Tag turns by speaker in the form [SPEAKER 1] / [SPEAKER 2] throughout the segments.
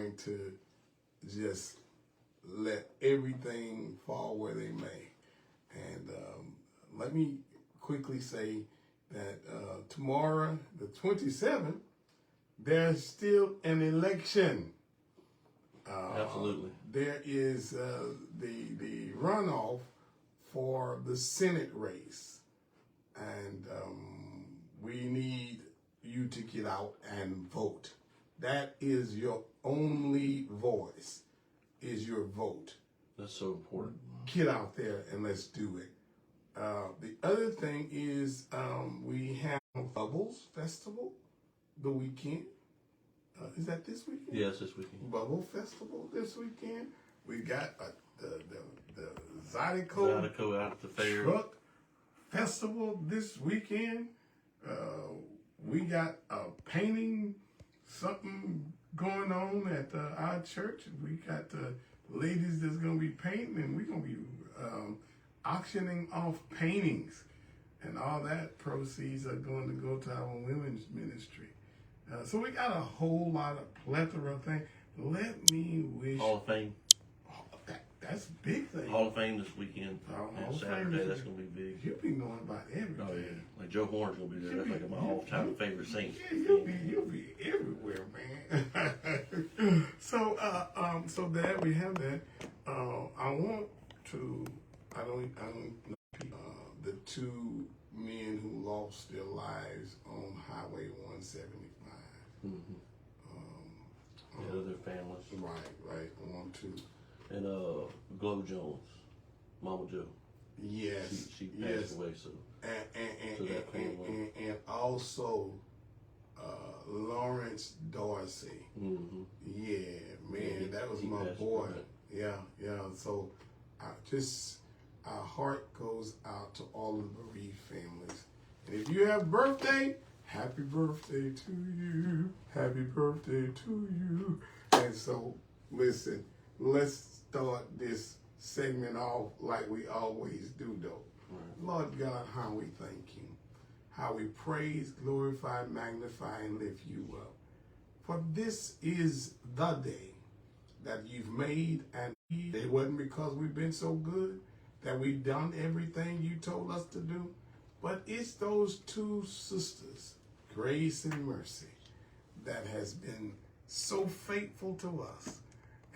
[SPEAKER 1] going to just let everything fall where they may. And let me quickly say that tomorrow, the 27th, there's still an election.
[SPEAKER 2] Absolutely.
[SPEAKER 1] There is the runoff for the Senate race. And we need you to get out and vote. That is your only voice, is your vote.
[SPEAKER 2] That's so important.
[SPEAKER 1] Get out there and let's do it. The other thing is we have Bubbles Festival the weekend. Is that this weekend?
[SPEAKER 2] Yes, this weekend.
[SPEAKER 1] Bubble Festival this weekend. We got the Zydeco
[SPEAKER 2] out at the fair.
[SPEAKER 1] Truck Festival this weekend. We got a painting something going on at our church. We got the ladies that's going to be painting, and we're going to be auctioning off paintings, and all that proceeds are going to go to our women's ministry. So we got a whole lot of plethora of things. Let me wish.
[SPEAKER 2] Hall of Fame.
[SPEAKER 1] That's a big thing.
[SPEAKER 2] Hall of Fame this weekend. And Saturday, that's going to be big.
[SPEAKER 1] You'll be knowing about everything.
[SPEAKER 2] Oh, yeah. Like Joe Horn's going to be there. That's like my all-time favorite Saints.
[SPEAKER 1] Yeah, you'll be everywhere, man. So there we have that. I want to. I don't know the two men who lost their lives on Highway 175.
[SPEAKER 2] Mm-hmm. Their families.
[SPEAKER 1] Right. I want to.
[SPEAKER 2] And Glow Jones, Mama Joe.
[SPEAKER 1] Yes.
[SPEAKER 2] She passed away, so.
[SPEAKER 1] And also Lawrence Dorsey.
[SPEAKER 2] Mm-hmm.
[SPEAKER 1] Yeah, man, that was my boy. Yeah. So our heart goes out to all of the bereaved families. And if you have birthday, happy birthday to you. Happy birthday to you. And so, listen, let's start this segment off like we always do, though. Right. Lord God, how we thank you. How we praise, glorify, magnify, and lift you up. For this is the day that you've made, and it wasn't because we've been so good that we've done everything you told us to do, but it's those two sisters, Grace and Mercy, that has been so faithful to us.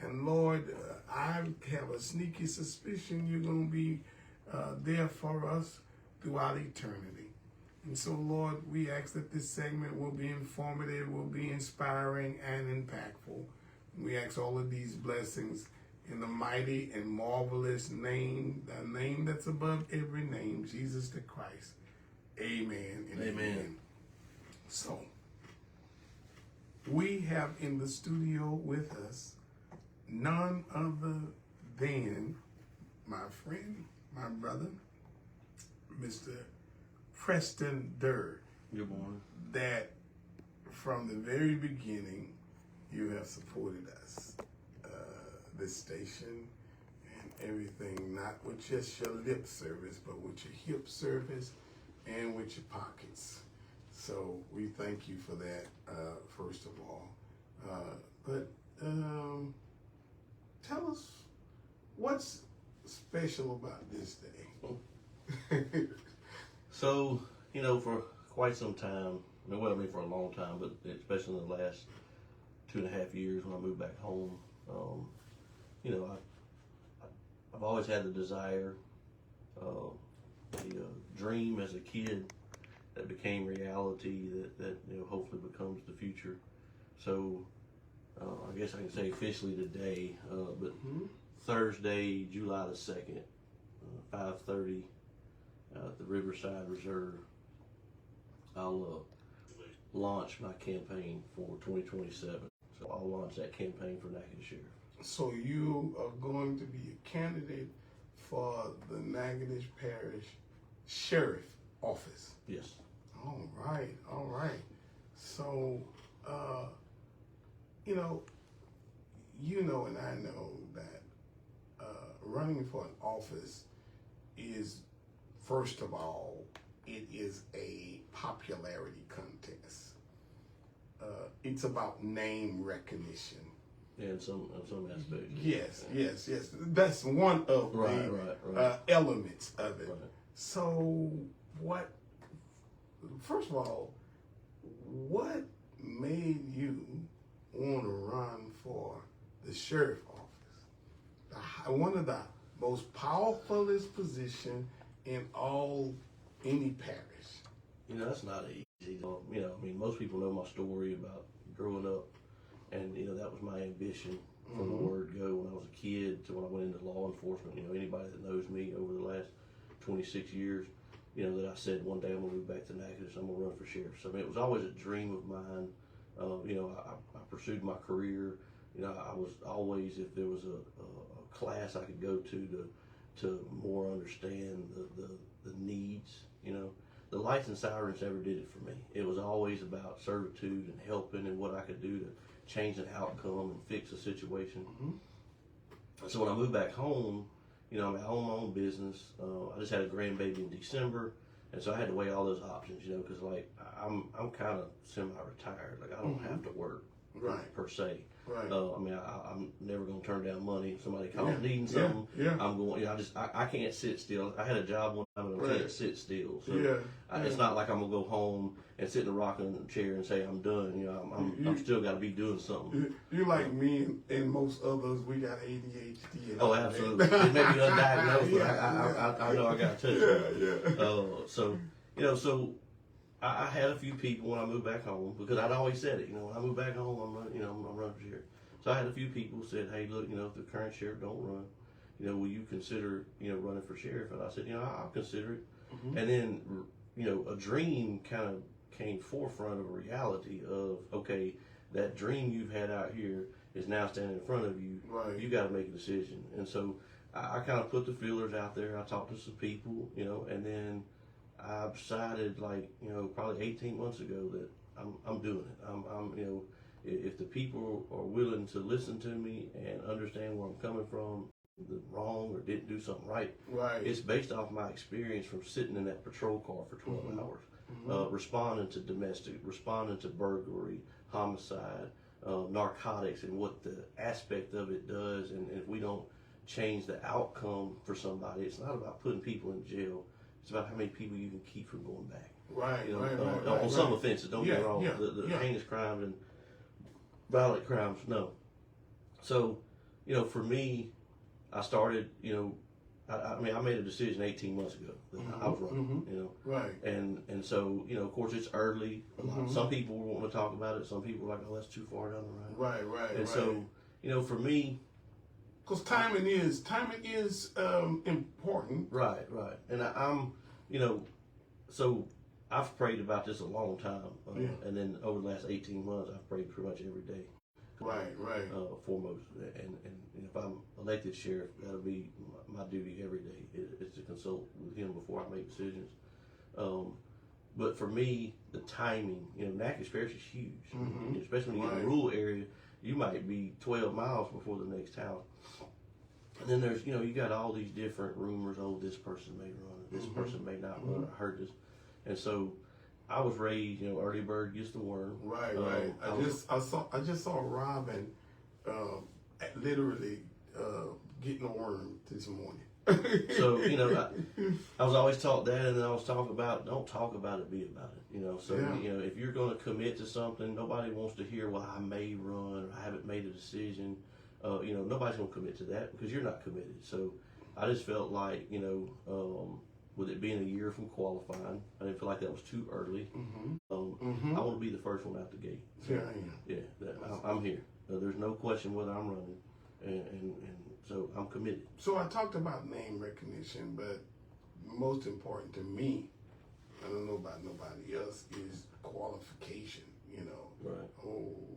[SPEAKER 1] And Lord, I have a sneaky suspicion you're going to be there for us throughout eternity. And so, Lord, we ask that this segment will be informative, will be inspiring and impactful. We ask all of these blessings in the mighty and marvelous name, the name that's above every name, Jesus the Christ. Amen and amen. So, we have in the studio with us none other than my friend, my brother, Mr. Preston Durr.
[SPEAKER 2] Good morning.
[SPEAKER 1] That from the very beginning, you have supported us, this station, and everything, not with just your lip service, but with your hip service and with your pockets. So we thank you for that, first of all. But tell us what's special about this day.
[SPEAKER 2] So, for quite some time, for a long time, but especially in the last 2.5 years when I moved back home, I've always had the desire, the dream as a kid that became reality that hopefully becomes the future. So I guess I can say officially today, but Thursday, July the 2nd, 5:30 at the Riverside Reserve, I'll launch my campaign for 2027. So I'll launch that campaign for Natchitoches Sheriff.
[SPEAKER 1] So you are going to be a candidate for the Natchitoches Parish Sheriff Office?
[SPEAKER 2] Yes.
[SPEAKER 1] All right. So, and I know that running for an office is, first of all, it is a popularity contest. It's about name recognition.
[SPEAKER 2] in some aspects.
[SPEAKER 1] Yes, yes, yes. That's one of the elements of it.
[SPEAKER 2] Right.
[SPEAKER 1] So, first of all, what made you want to run for the sheriff office? One of the most powerfulest position in any parish.
[SPEAKER 2] That's not easy. I mean, most people know my story about growing up, and that was my ambition from the word go when I was a kid to when I went into law enforcement. Anybody that knows me over the last 26 years, that I said one day I'm gonna move back to Natchitoches, I'm gonna run for sheriff. So I mean, it was always a dream of mine. I pursued my career. I was always, if there was a class I could go to more understand the needs. The lights and sirens never did it for me. It was always about servitude and helping and what I could do to change an outcome and fix a situation. So when I moved back home, I own my own business. I just had a grandbaby in December, and so I had to weigh all those options, because like I'm kind of semi-retired. Like I don't have to work, per se.
[SPEAKER 1] Right.
[SPEAKER 2] I mean, I'm never going to turn down money. If somebody calls needing something, I'm going. I can't sit still. I had a job one time and I can't sit still. So it's not like I'm gonna go home and sit in a rocking chair and say I'm done. I'm still got to be doing something.
[SPEAKER 1] You like me and most others. We got ADHD.
[SPEAKER 2] Oh, absolutely. It may be undiagnosed, but I know I got to. So I had a few people when I moved back home, because I'd always said it. When I move back home, I'm running for sheriff. So I had a few people said, "Hey, look, if the current sheriff don't run, will you consider, running for sheriff?" And I said, I'll consider it. And then, a dream kind of came forefront of a reality of, okay, that dream you've had out here is now standing in front of you.
[SPEAKER 1] Right. You
[SPEAKER 2] got to make a decision. And so I kind of put the feelers out there. I talked to some people, and then I decided, probably 18 months ago, that I'm doing it. If the people are willing to listen to me and understand where I'm coming from, the wrong or didn't do something right. It's based off my experience from sitting in that patrol car for 12 hours, responding to domestic, responding to burglary, homicide, narcotics, and what the aspect of it does. And if we don't change the outcome for somebody, it's not about putting people in jail. It's about how many people you can keep from going back. On some offenses, don't get me wrong. The heinous crimes and violent crimes, no. So, for me, I started, I made a decision 18 months ago that I was running, And so, of course, it's early. Some people want to talk about it. Some people are like, oh, that's too far down the line. And so, for me,
[SPEAKER 1] because timing is important.
[SPEAKER 2] Right. And I'm, so I've prayed about this a long time. And then over the last 18 months, I've prayed pretty much every day. Foremost. And if I'm elected sheriff, that'll be my duty every day, is to consult with him before I make decisions. But for me, the timing, Natchitoches Parish is huge. Especially when you get in a rural area, you might be 12 miles before the next town. And then there's, you got all these different rumors. Oh, this person may run, this person may not run. I heard this, and so I was raised, early bird gets the worm.
[SPEAKER 1] I just saw Robin, literally getting a worm this morning.
[SPEAKER 2] So I was always taught that, and then I was taught about don't talk about it, be about it. So if you're going to commit to something, nobody wants to hear, well, I may run or I haven't made a decision. Nobody's going to commit to that because you're not committed. So I just felt like, with it being a year from qualifying, I didn't feel like that was too early. I want to be the first one out the gate. So, I'm here. There's no question whether I'm running, and so I'm committed.
[SPEAKER 1] So I talked about name recognition, but most important to me, I don't know about nobody else, is qualification.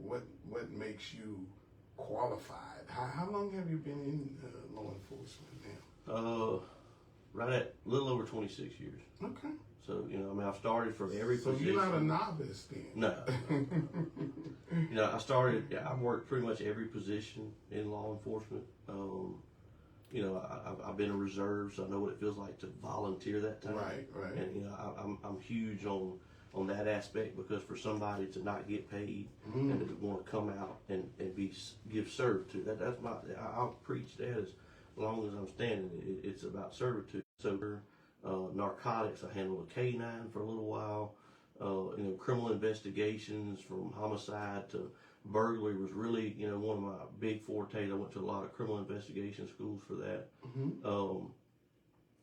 [SPEAKER 1] What makes you qualified? How long have you been in law enforcement now?
[SPEAKER 2] Right at a little over 26 years.
[SPEAKER 1] Okay.
[SPEAKER 2] So, I've started from every position.
[SPEAKER 1] So you're not a novice then?
[SPEAKER 2] No. I've worked pretty much every position in law enforcement. I've been a reserve, so I know what it feels like to volunteer that time.
[SPEAKER 1] Right.
[SPEAKER 2] And, I'm huge on on that aspect, because for somebody to not get paid and to want to come out and give servitude, that's my, I'll preach that as long as I'm standing. It's about servitude. So narcotics, I handled a K-9 for a little while. Criminal investigations from homicide to burglary was really, one of my big fortes. I went to a lot of criminal investigation schools for that.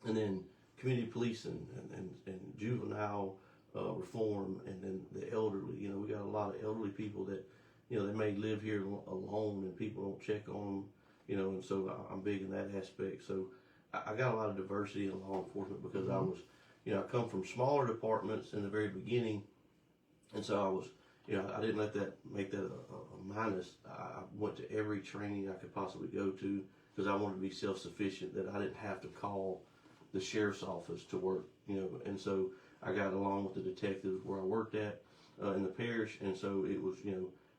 [SPEAKER 2] And then community policing and juvenile reform, and then the elderly. We got a lot of elderly people that, they may live here alone and people don't check on them, and so I'm big in that aspect. So I got a lot of diversity in law enforcement because I was, I come from smaller departments in the very beginning, and so I was, I didn't let that make that a minus. I went to every training I could possibly go to because I wanted to be self-sufficient, that I didn't have to call the sheriff's office to work, and so I got along with the detectives where I worked at in the parish, and so it was,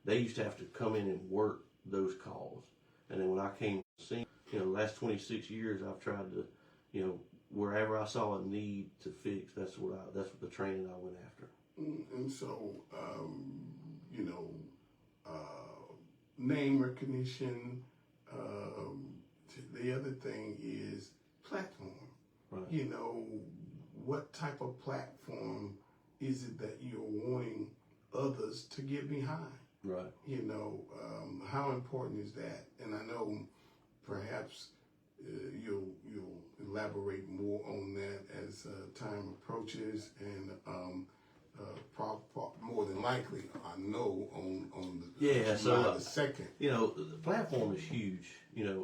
[SPEAKER 2] they used to have to come in and work those calls, and then when I came to see, the last 26 years I've tried to, wherever I saw a need to fix, that's what the training I went after.
[SPEAKER 1] And so, name recognition. The other thing is platform.
[SPEAKER 2] Right.
[SPEAKER 1] What type of platform is it that you're wanting others to get behind?
[SPEAKER 2] Right.
[SPEAKER 1] How important is that? And I know perhaps you'll elaborate more on that as time approaches, and more than likely, I know on the
[SPEAKER 2] July
[SPEAKER 1] the second.
[SPEAKER 2] The platform is huge.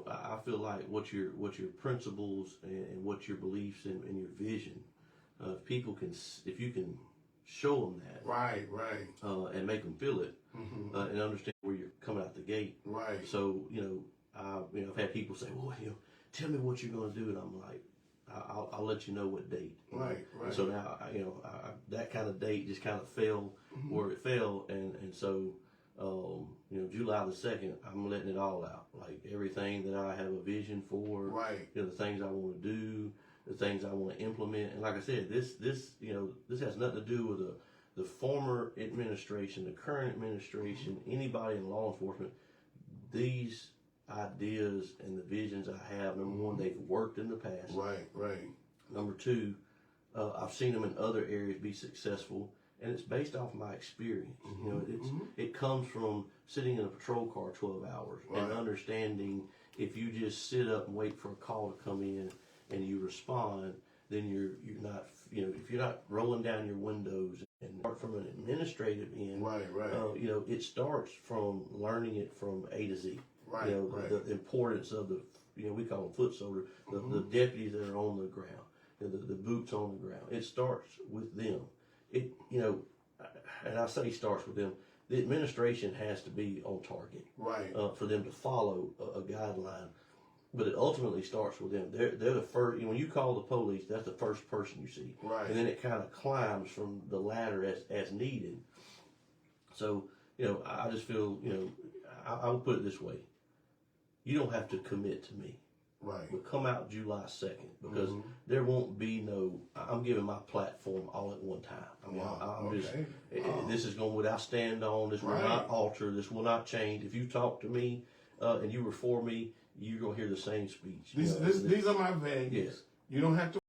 [SPEAKER 2] I feel like what your principles and what your beliefs and your vision, if you can show them that,
[SPEAKER 1] Right.
[SPEAKER 2] and make them feel it, and understand where you're coming out the gate.
[SPEAKER 1] Right.
[SPEAKER 2] So I've had people say, well, tell me what you're going to do, and I'm like, I'll let you know what date.
[SPEAKER 1] Right.
[SPEAKER 2] So now, that kind of date just kind of fell where it fell, and so, July the 2nd, I'm letting it all out. Like everything that I have a vision for,
[SPEAKER 1] Right.
[SPEAKER 2] The things I want to do, the things I want to implement, and like I said, this has nothing to do with the former administration, the current administration, anybody in law enforcement. These ideas and the visions I have, number one, they've worked in the past.
[SPEAKER 1] Right.
[SPEAKER 2] Number two, I've seen them in other areas be successful, and it's based off my experience. It comes from sitting in a patrol car 12 hours and understanding if you just sit up and wait for a call to come in and you respond, then you're not, if you're not rolling down your windows and start from an administrative end.
[SPEAKER 1] Right.
[SPEAKER 2] It starts from learning it from A to Z.
[SPEAKER 1] Right.
[SPEAKER 2] The importance of the, we call them foot soldiers, the deputies that are on the ground, the boots on the ground. It starts with them. And I say starts with them. The administration has to be on target.
[SPEAKER 1] Right.
[SPEAKER 2] For them to follow a guideline. But it ultimately starts with them. They're the first. When you call the police, that's the first person you see.
[SPEAKER 1] Right.
[SPEAKER 2] And then it kind of climbs from the ladder as needed. So I just feel I would put it this way: you don't have to commit to me.
[SPEAKER 1] Right.
[SPEAKER 2] But come out July 2nd, because there won't be no. I'm giving my platform all at one time. This is going what I stand on. This will not alter. This will not change. If you talk to me and you were for me, you're gonna hear the same speech.
[SPEAKER 1] These are my values.
[SPEAKER 2] Yes.
[SPEAKER 1] You don't have to.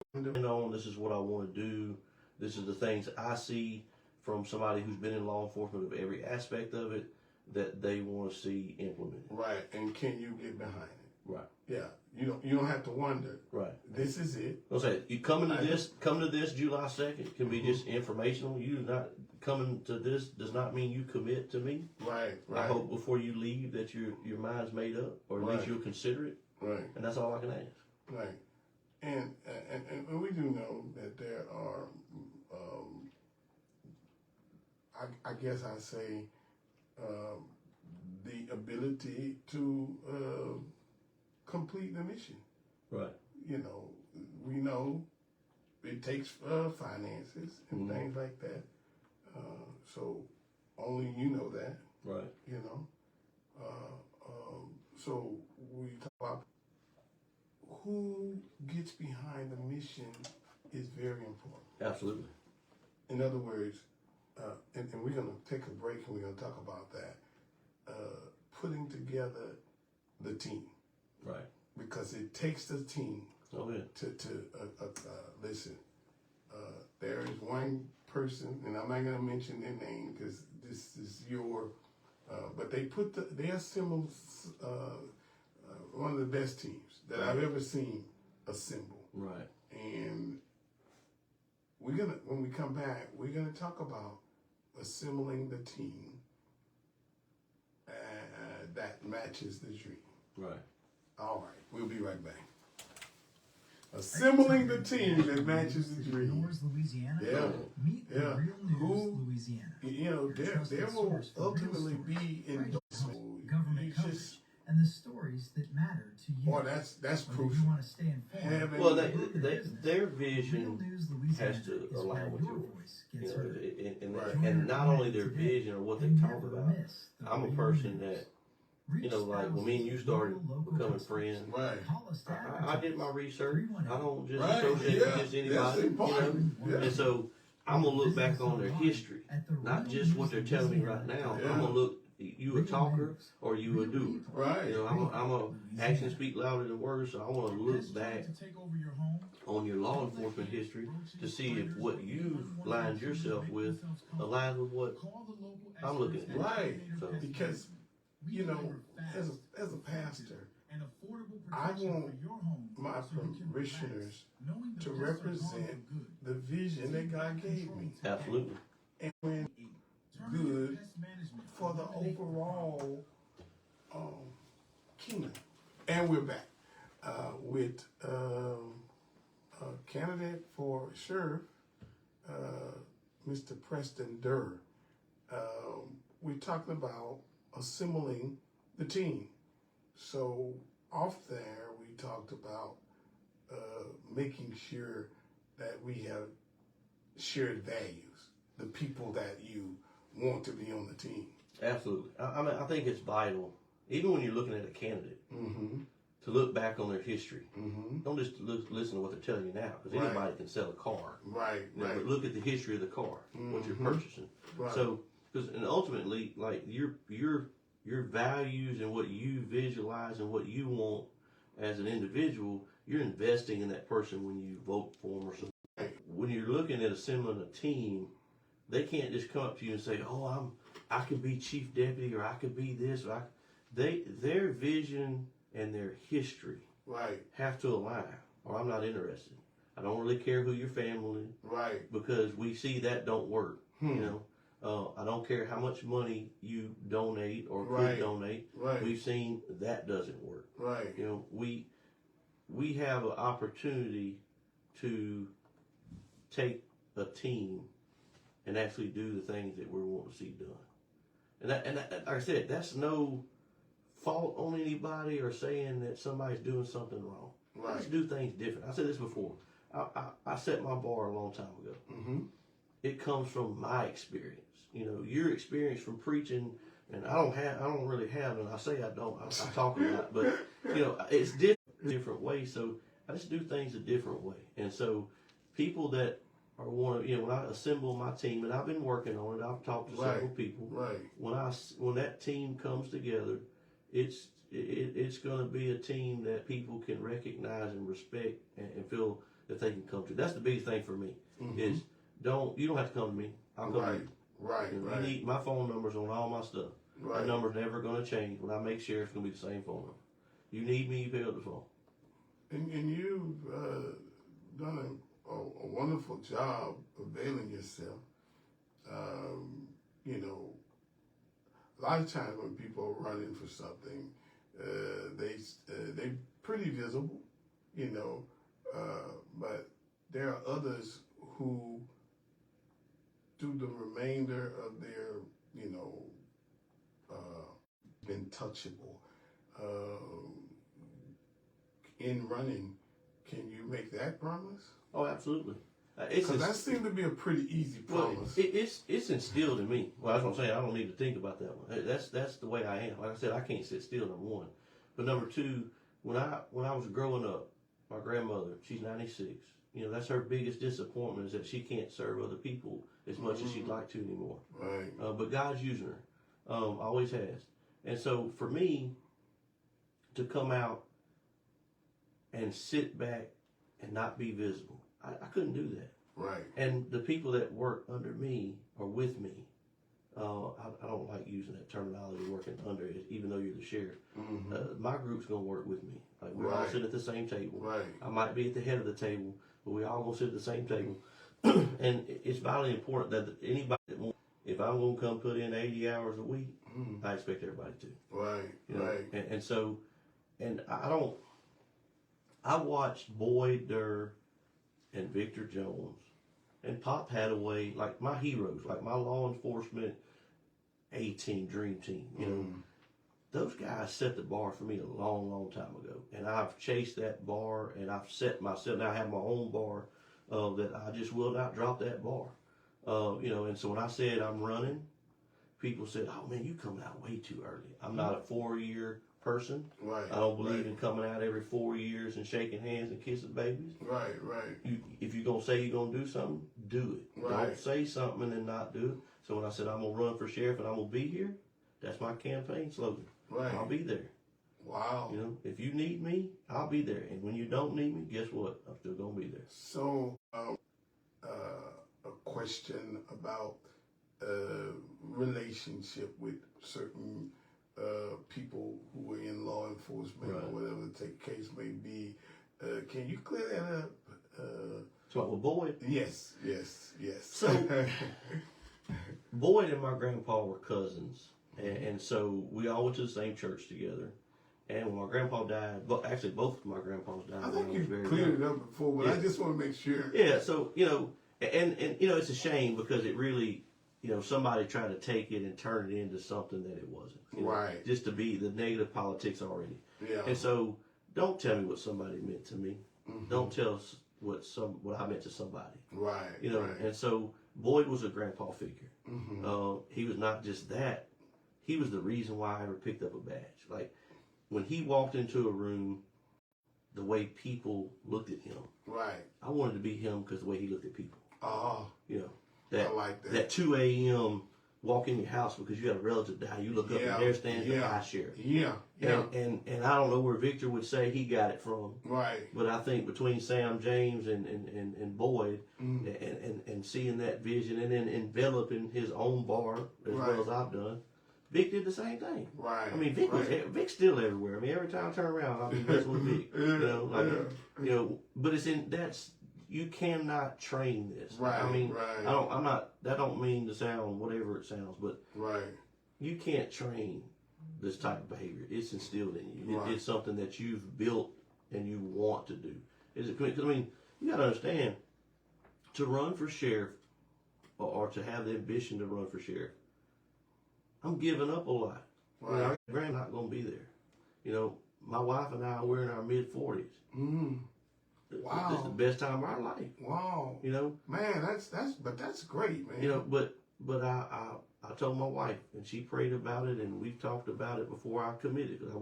[SPEAKER 2] This is what I want to do. This is the things I see from somebody who's been in law enforcement of every aspect of it that they want to see implemented.
[SPEAKER 1] Right. And can you get behind it?
[SPEAKER 2] Right.
[SPEAKER 1] Yeah. You don't have to wonder.
[SPEAKER 2] Right.
[SPEAKER 1] This is it.
[SPEAKER 2] I'll say you come to this July 2nd can be just informational. You not coming to this does not mean you commit to me.
[SPEAKER 1] Right.
[SPEAKER 2] I hope before you leave that your mind's made up, or at least you'll consider it.
[SPEAKER 1] Right.
[SPEAKER 2] And that's all I can ask.
[SPEAKER 1] Right. And we do know that there are, I guess I say, the ability to complete the mission.
[SPEAKER 2] Right.
[SPEAKER 1] We know it takes finances and things like that. So only you know that.
[SPEAKER 2] Right.
[SPEAKER 1] So we talk about who gets behind the mission is very important.
[SPEAKER 2] Absolutely.
[SPEAKER 1] In other words, and we're gonna take a break and we're gonna talk about that. Putting together the team,
[SPEAKER 2] Right.
[SPEAKER 1] because it takes the team
[SPEAKER 2] Oh yeah.
[SPEAKER 1] to listen. There is one person, and I'm not gonna mention their name because this is your. But they assembled one of the best teams that I've ever seen assemble.
[SPEAKER 2] Right.
[SPEAKER 1] And when we come back, we're gonna talk about assembling the team that matches the dream.
[SPEAKER 2] Right.
[SPEAKER 1] All right, we'll be right back. Assembling the team that matches the dream.
[SPEAKER 3] Louisiana.
[SPEAKER 1] Yeah,
[SPEAKER 3] Meet the
[SPEAKER 1] yeah.
[SPEAKER 3] Real News
[SPEAKER 1] Who,
[SPEAKER 3] Louisiana.
[SPEAKER 1] you know, there will ultimately be in
[SPEAKER 3] Government
[SPEAKER 1] you
[SPEAKER 3] coverage
[SPEAKER 1] just,
[SPEAKER 3] and the stories that matter to you.
[SPEAKER 1] boy, that's
[SPEAKER 3] Whether
[SPEAKER 1] proof.
[SPEAKER 3] you want to stay informed.
[SPEAKER 1] Having-
[SPEAKER 2] Well, their
[SPEAKER 3] Real
[SPEAKER 2] vision
[SPEAKER 3] News Louisiana
[SPEAKER 2] has to
[SPEAKER 3] is
[SPEAKER 2] align
[SPEAKER 3] where
[SPEAKER 2] with
[SPEAKER 3] your
[SPEAKER 2] yours.
[SPEAKER 3] voice
[SPEAKER 2] You
[SPEAKER 3] gets
[SPEAKER 2] know,
[SPEAKER 3] heard.
[SPEAKER 1] Right.
[SPEAKER 2] and not only their vision or what they
[SPEAKER 3] And
[SPEAKER 2] talk
[SPEAKER 3] never
[SPEAKER 2] about.
[SPEAKER 3] miss the
[SPEAKER 2] I'm a
[SPEAKER 3] Real
[SPEAKER 2] person
[SPEAKER 3] News.
[SPEAKER 2] that,
[SPEAKER 3] Reach
[SPEAKER 2] you know, like when me and you
[SPEAKER 3] thousands of
[SPEAKER 2] started
[SPEAKER 3] real local
[SPEAKER 2] becoming
[SPEAKER 3] customers.
[SPEAKER 2] friends,
[SPEAKER 1] Right.
[SPEAKER 3] Call us to
[SPEAKER 2] I did my research. I don't just
[SPEAKER 1] Right,
[SPEAKER 2] associate
[SPEAKER 1] yeah,
[SPEAKER 2] with just
[SPEAKER 1] that's
[SPEAKER 2] anybody, you know.
[SPEAKER 1] important. Yeah.
[SPEAKER 2] And so I'm gonna look back on their history, not just what they're telling me right now.
[SPEAKER 1] Yeah.
[SPEAKER 2] I'm gonna look. You a talker or you a doer?
[SPEAKER 1] Right.
[SPEAKER 2] You know, I'm a actions speak louder than words. So I want to look back on your law enforcement history to see if what you've lined yourself with aligns with what I'm looking at.
[SPEAKER 1] Right.
[SPEAKER 2] So
[SPEAKER 1] Because, you know, as a pastor, I want my parishioners to represent the vision that God gave me.
[SPEAKER 2] absolutely.
[SPEAKER 1] And when good for the overall kingdom. And we're back with a candidate for sheriff, Mr. Preston Durr. We're talking about assembling the team. So off there, we talked about making sure that we have shared values, the people that you want to be on the team.
[SPEAKER 2] Absolutely. I mean, I think it's vital, even when you're looking at a candidate,
[SPEAKER 1] Mm-hmm.
[SPEAKER 2] to look back on their history.
[SPEAKER 1] Mm-hmm.
[SPEAKER 2] Don't just listen to what they're telling you now, because
[SPEAKER 1] Right.
[SPEAKER 2] anybody can sell a car.
[SPEAKER 1] Right,
[SPEAKER 2] You know,
[SPEAKER 1] right.
[SPEAKER 2] But look at the history of the car, what you're
[SPEAKER 1] Mhm.
[SPEAKER 2] purchasing.
[SPEAKER 1] Right.
[SPEAKER 2] So, and ultimately, like your values and what you visualize and what you want as an individual, you're investing in that person when you vote for them or something.
[SPEAKER 1] Right.
[SPEAKER 2] When you're looking at assembling a team, they can't just come up to you and say, "Oh, I could be chief deputy, or I could be this." Or their vision and their history
[SPEAKER 1] Right,
[SPEAKER 2] have to align, or I'm not interested. I don't really care who your family,
[SPEAKER 1] right.
[SPEAKER 2] because we see that don't work.
[SPEAKER 1] Hmm.
[SPEAKER 2] You know, I don't care how much money you donate or could
[SPEAKER 1] Right.
[SPEAKER 2] donate.
[SPEAKER 1] Right,
[SPEAKER 2] We've seen that doesn't work.
[SPEAKER 1] right.
[SPEAKER 2] You know, we have an opportunity to take a team and actually do the things that we want to see done. And that, like I said, that's no fault on anybody or saying that somebody's doing something wrong.
[SPEAKER 1] Right.
[SPEAKER 2] Let's do things different. I said this before. I set my bar a long time ago.
[SPEAKER 1] Mm-hmm.
[SPEAKER 2] It comes from my experience. You know, your experience from preaching, and I don't really have, and I say I don't. I talk a lot, but you know, it's different ways. So I just do things a different way. And so people that are when I assemble my team, and I've been working on it. I've talked to several people.
[SPEAKER 1] Right.
[SPEAKER 2] When that team comes together, it's going to be a team that people can recognize and respect and feel that they can come to. That's the biggest thing for me.
[SPEAKER 1] Mm-hmm.
[SPEAKER 2] Is you don't have to come to me. I'll come to
[SPEAKER 1] Right,
[SPEAKER 2] you.
[SPEAKER 1] right,
[SPEAKER 2] You know,
[SPEAKER 1] right.
[SPEAKER 2] you need my phone number's on all my stuff.
[SPEAKER 1] Right.
[SPEAKER 2] That number's never going to change. When I make sure it's going to be the same phone number. You need me, you pick up the phone.
[SPEAKER 1] And you've done a wonderful job availing yourself. You know, a lot of times when people are running for something, they pretty visible, you know, but there are others who do the remainder of their, you know, untouchable. In running, can you make that promise?
[SPEAKER 2] Oh, absolutely.
[SPEAKER 1] Because that seemed to be a pretty easy promise.
[SPEAKER 2] It's instilled in me. Well, that's what I'm saying. I don't need to think about that one. That's the way I am. Like I said, I can't sit still. Number one, but number two, when I was growing up, my grandmother, she's 96. that's her biggest disappointment is that she can't serve other people as much as she'd like to anymore.
[SPEAKER 1] Right.
[SPEAKER 2] But God's using her, always has. And so for me to come out and sit back and not be visible, I couldn't do that.
[SPEAKER 1] Right.
[SPEAKER 2] And the people that work under me or with me, I don't like using that terminology, working under it, even though you're the sheriff. My group's gonna work with me. Like we're all sitting at the same table.
[SPEAKER 1] Right.
[SPEAKER 2] I might be at the head of the table, but we all gonna sit at the same table. And it's vitally important that anybody that wants, if I'm gonna come put in 80 hours a week, I expect everybody to.
[SPEAKER 1] Right.
[SPEAKER 2] You know?
[SPEAKER 1] Right.
[SPEAKER 2] And so, and I watched Boyd, Durr, and Victor Jones, and Pop had a way, like my heroes, like my law enforcement A-team, dream team, you know, those guys set the bar for me a long, long time ago. And I've chased that bar, and I've set myself, now I have my own bar, that I just will not drop that bar. And so when I said I'm running, people said, oh man, you coming out way too early. I'm not a 4-year person.
[SPEAKER 1] Right.
[SPEAKER 2] I don't believe in coming out every 4 years and shaking hands and kissing babies.
[SPEAKER 1] Right. Right.
[SPEAKER 2] If you're going to say you're going to do something, do it.
[SPEAKER 1] Right.
[SPEAKER 2] Don't say something and then not do it. So when I said I'm going to run for sheriff and I'm going to be here, that's my campaign slogan.
[SPEAKER 1] Right.
[SPEAKER 2] I'll be there.
[SPEAKER 1] Wow.
[SPEAKER 2] If you need me, I'll be there. And when you don't need me, guess what? I'm still going to be there.
[SPEAKER 1] So, a question about relationship with certain people who are in law enforcement or whatever the case may be. Can you clear that up?
[SPEAKER 2] So with Boyd?
[SPEAKER 1] Yes.
[SPEAKER 2] So, Boyd and my grandpa were cousins. And so we all went to the same church together. And when my grandpa died, actually both of my grandpas died.
[SPEAKER 1] I think
[SPEAKER 2] when I was
[SPEAKER 1] you
[SPEAKER 2] very
[SPEAKER 1] cleared
[SPEAKER 2] young.
[SPEAKER 1] it up before, but I just want to make sure.
[SPEAKER 2] Yeah, so, and it's a shame because it really, somebody tried to take it and turn it into something that it wasn't.
[SPEAKER 1] Right.
[SPEAKER 2] Just to be the negative politics already.
[SPEAKER 1] Yeah.
[SPEAKER 2] And so don't tell me what somebody meant to me. Don't tell us what I meant to somebody.
[SPEAKER 1] Right. Right.
[SPEAKER 2] And so Boyd was a grandpa figure. He was not just that. He was the reason why I ever picked up a badge. Like, when he walked into a room, the way people looked at him.
[SPEAKER 1] Right.
[SPEAKER 2] I wanted to be him because the way he looked at people.
[SPEAKER 1] Oh.
[SPEAKER 2] That,
[SPEAKER 1] I like that.
[SPEAKER 2] That 2 a.m. walk in your house because you got a relative die. You look up and there stands the high sheriff.
[SPEAKER 1] Yeah.
[SPEAKER 2] And I don't know where Victor would say he got it from.
[SPEAKER 1] Right.
[SPEAKER 2] But I think between Sam James and Boyd and seeing that vision and then enveloping his own bar as well as I've done, Vic did the same thing.
[SPEAKER 1] Right.
[SPEAKER 2] I mean, Vic's still everywhere. I mean, every time I turn around, I'll be messing with Vic. But you cannot train this.
[SPEAKER 1] Right.
[SPEAKER 2] I mean, that don't mean to sound whatever it sounds, but you can't train this type of behavior. It's instilled in you. It's something that you've built and you want to do. Because, I mean, you got to understand, to run for sheriff or to have the ambition to run for sheriff, I'm giving up a lot.
[SPEAKER 1] Right.
[SPEAKER 2] Our grand's not going to be there. My wife and I, we're in our mid-40s.
[SPEAKER 1] Wow.
[SPEAKER 2] This is the best time of our life.
[SPEAKER 1] Wow. Man, that's great, man.
[SPEAKER 2] But I told my wife, and she prayed about it, and we've talked about it before I committed. Because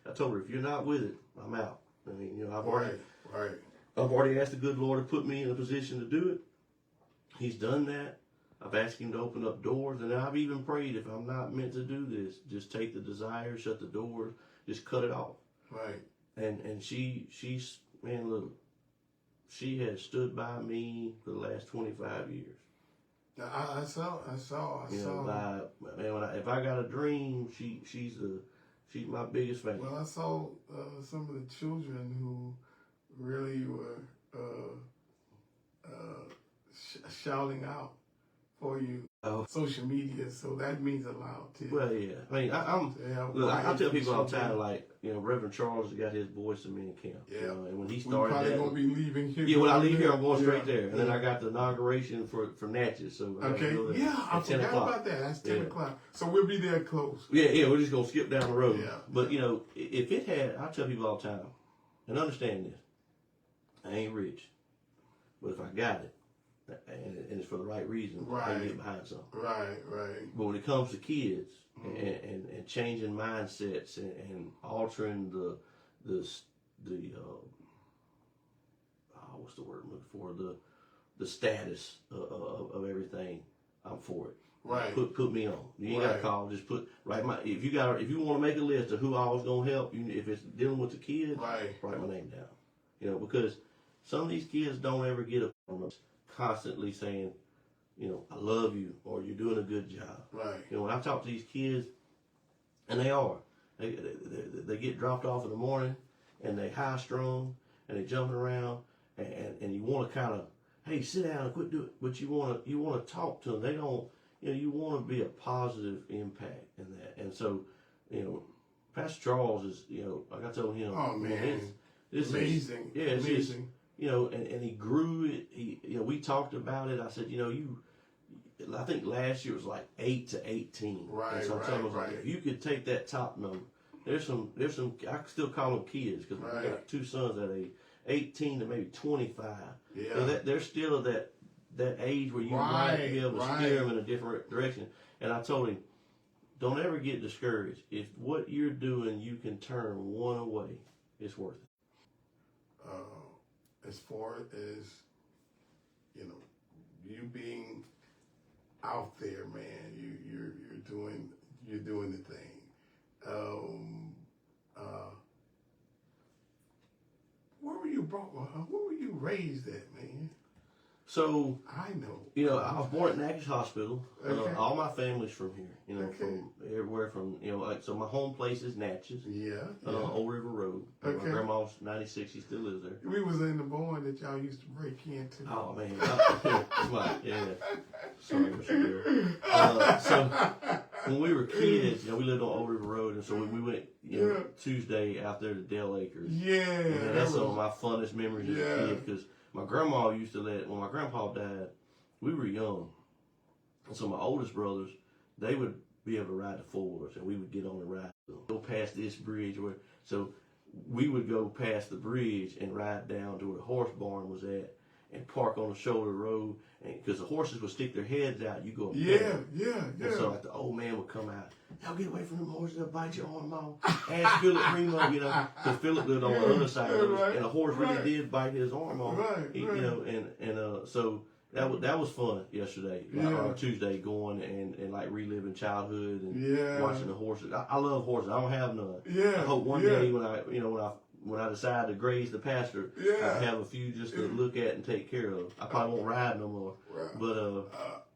[SPEAKER 2] I told her, if you're not with it, I'm out. I mean, I've already asked the good Lord to put me in a position to do it. He's done that. I've asked him to open up doors, and I've even prayed, if I'm not meant to do this, just take the desire, shut the door, just cut it off.
[SPEAKER 1] Right.
[SPEAKER 2] And she's, man, look, she has stood by me for the last 25 years.
[SPEAKER 1] I saw.
[SPEAKER 2] If I got a dream, she's my biggest fan.
[SPEAKER 1] Well, I saw some of the children who really were shouting out for you on social media, so that means a lot too.
[SPEAKER 2] Well, yeah. I mean, I tell people all the time, like, Reverend Charles has got his boys to men camp.
[SPEAKER 1] Yeah.
[SPEAKER 2] And when he
[SPEAKER 1] We're
[SPEAKER 2] started
[SPEAKER 1] probably going to be leaving here.
[SPEAKER 2] Yeah, when I leave here, I'm going straight there. And then I got the inauguration for Natchitoches. So
[SPEAKER 1] okay. I forgot about that. That's 10 o'clock. So we'll be there close.
[SPEAKER 2] Yeah, we're just going to skip down the road.
[SPEAKER 1] Yeah.
[SPEAKER 2] But, if it had, I tell people all the time, and understand this, I ain't rich. But if I got it, and it's for the right reason, I can get behind something.
[SPEAKER 1] Right.
[SPEAKER 2] But when it comes to kids and changing mindsets and altering what's the word I'm looking for? The status of everything. I'm for it.
[SPEAKER 1] Right.
[SPEAKER 2] Put me on. You ain't got to call. Just if you want to make a list of who I was gonna help, if it's dealing with the kids, write my name down. Because some of these kids don't ever get up on us constantly saying, I love you or you're doing a good job.
[SPEAKER 1] Right.
[SPEAKER 2] When I talk to these kids, and they get dropped off in the morning and they high strung and they jumping around and you want to kind of, hey, sit down and quit doing it, but you want to talk to them. They don't. You want to be a positive impact in that. And so, Pastor Charles is, like I told him,
[SPEAKER 1] oh man,
[SPEAKER 2] it's
[SPEAKER 1] amazing.
[SPEAKER 2] It's
[SPEAKER 1] amazing.
[SPEAKER 2] And he grew it. We talked about it. I said, I think last year was like 8 to 18.
[SPEAKER 1] Right,
[SPEAKER 2] and so I told him, like, if you could take that top number, there's some, I still call them kids because I got two sons that age, 18 to maybe 25.
[SPEAKER 1] Yeah.
[SPEAKER 2] They're still at that age where you might be able to steer them in a different direction. And I told him, don't ever get discouraged. If what you're doing, you can turn one away, it's worth it.
[SPEAKER 1] As far as, you being out there, man, you're doing the thing. Where were you raised at, man?
[SPEAKER 2] So
[SPEAKER 1] I know.
[SPEAKER 2] I was born at Natchitoches Hospital.
[SPEAKER 1] Okay.
[SPEAKER 2] All my family's from here.
[SPEAKER 1] Okay.
[SPEAKER 2] From everywhere from so my home place is Natchez.
[SPEAKER 1] Yeah.
[SPEAKER 2] Old River Road.
[SPEAKER 1] Okay.
[SPEAKER 2] My grandma's 96. She still lives there.
[SPEAKER 1] We was in the barn that y'all used to break into.
[SPEAKER 2] Oh man, yeah. Sorry, Mr. Durr. So when we were kids, we lived on Old River Road, and so we went, Tuesday out there to Dale Acres.
[SPEAKER 1] Yeah.
[SPEAKER 2] And that's some of my funnest memories as a kid because my grandma used to when my grandpa died, we were young. And so my oldest brothers, they would be able to ride the four-wheelers and we would get on the ride. Go past this bridge so we would go past the bridge and ride down to where the horse barn was at and park on the shoulder road because the horses would stick their heads out. You go up there.
[SPEAKER 1] Yeah.
[SPEAKER 2] And so like the old man would come out. Now get away from them horses, they'll bite your arm off. Ask Philip Remo, because Philip lived on the other side of it, and the horse really did bite his arm off. So that was fun yesterday, or Tuesday, going and like reliving childhood and watching the horses. I love horses. I don't have none. I hope one day when I decide to graze the pasture, I have a few just to look at and take care of. I probably won't ride no more, but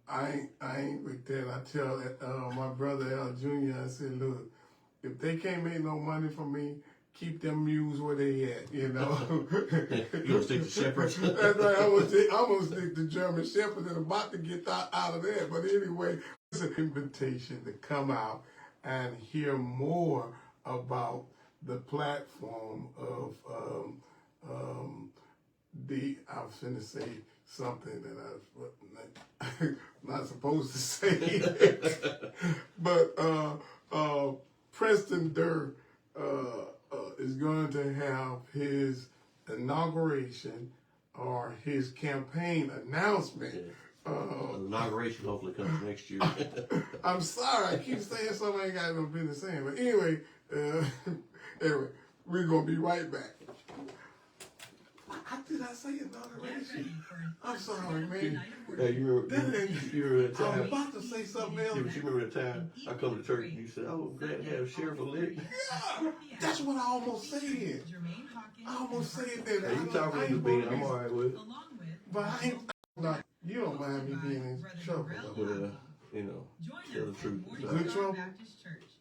[SPEAKER 1] I ain't with that. I tell my brother Al Jr. I said, look, if they can't make no money from me, keep them mules where they at,
[SPEAKER 2] You gonna stick to shepherds?
[SPEAKER 1] That's right. I'm gonna stick to German shepherds and about to get out of there. But anyway, it's an invitation to come out and hear more about the platform of I was going to say something that I was not supposed to say. But Preston Durr is going to have his inauguration or his campaign announcement.
[SPEAKER 2] The inauguration hopefully comes next year.
[SPEAKER 1] I'm sorry, I keep saying something I ain't got no business saying. But anyway, we're going to be right back. Did I say inauguration? I'm sorry, man.
[SPEAKER 2] Yeah, you were at a
[SPEAKER 1] I was
[SPEAKER 2] time.
[SPEAKER 1] about to say something else.
[SPEAKER 2] Yeah, but you remember the time I come to church and you said, "Oh, I'm glad to have Sheriff elect."
[SPEAKER 1] Yeah, that's what I almost said. I almost said that.
[SPEAKER 2] Hey, you talking to Ben? I'm all right with it.
[SPEAKER 1] But I ain't. Not, you don't mind me being in trouble.
[SPEAKER 2] Tell the truth.
[SPEAKER 1] Good trouble.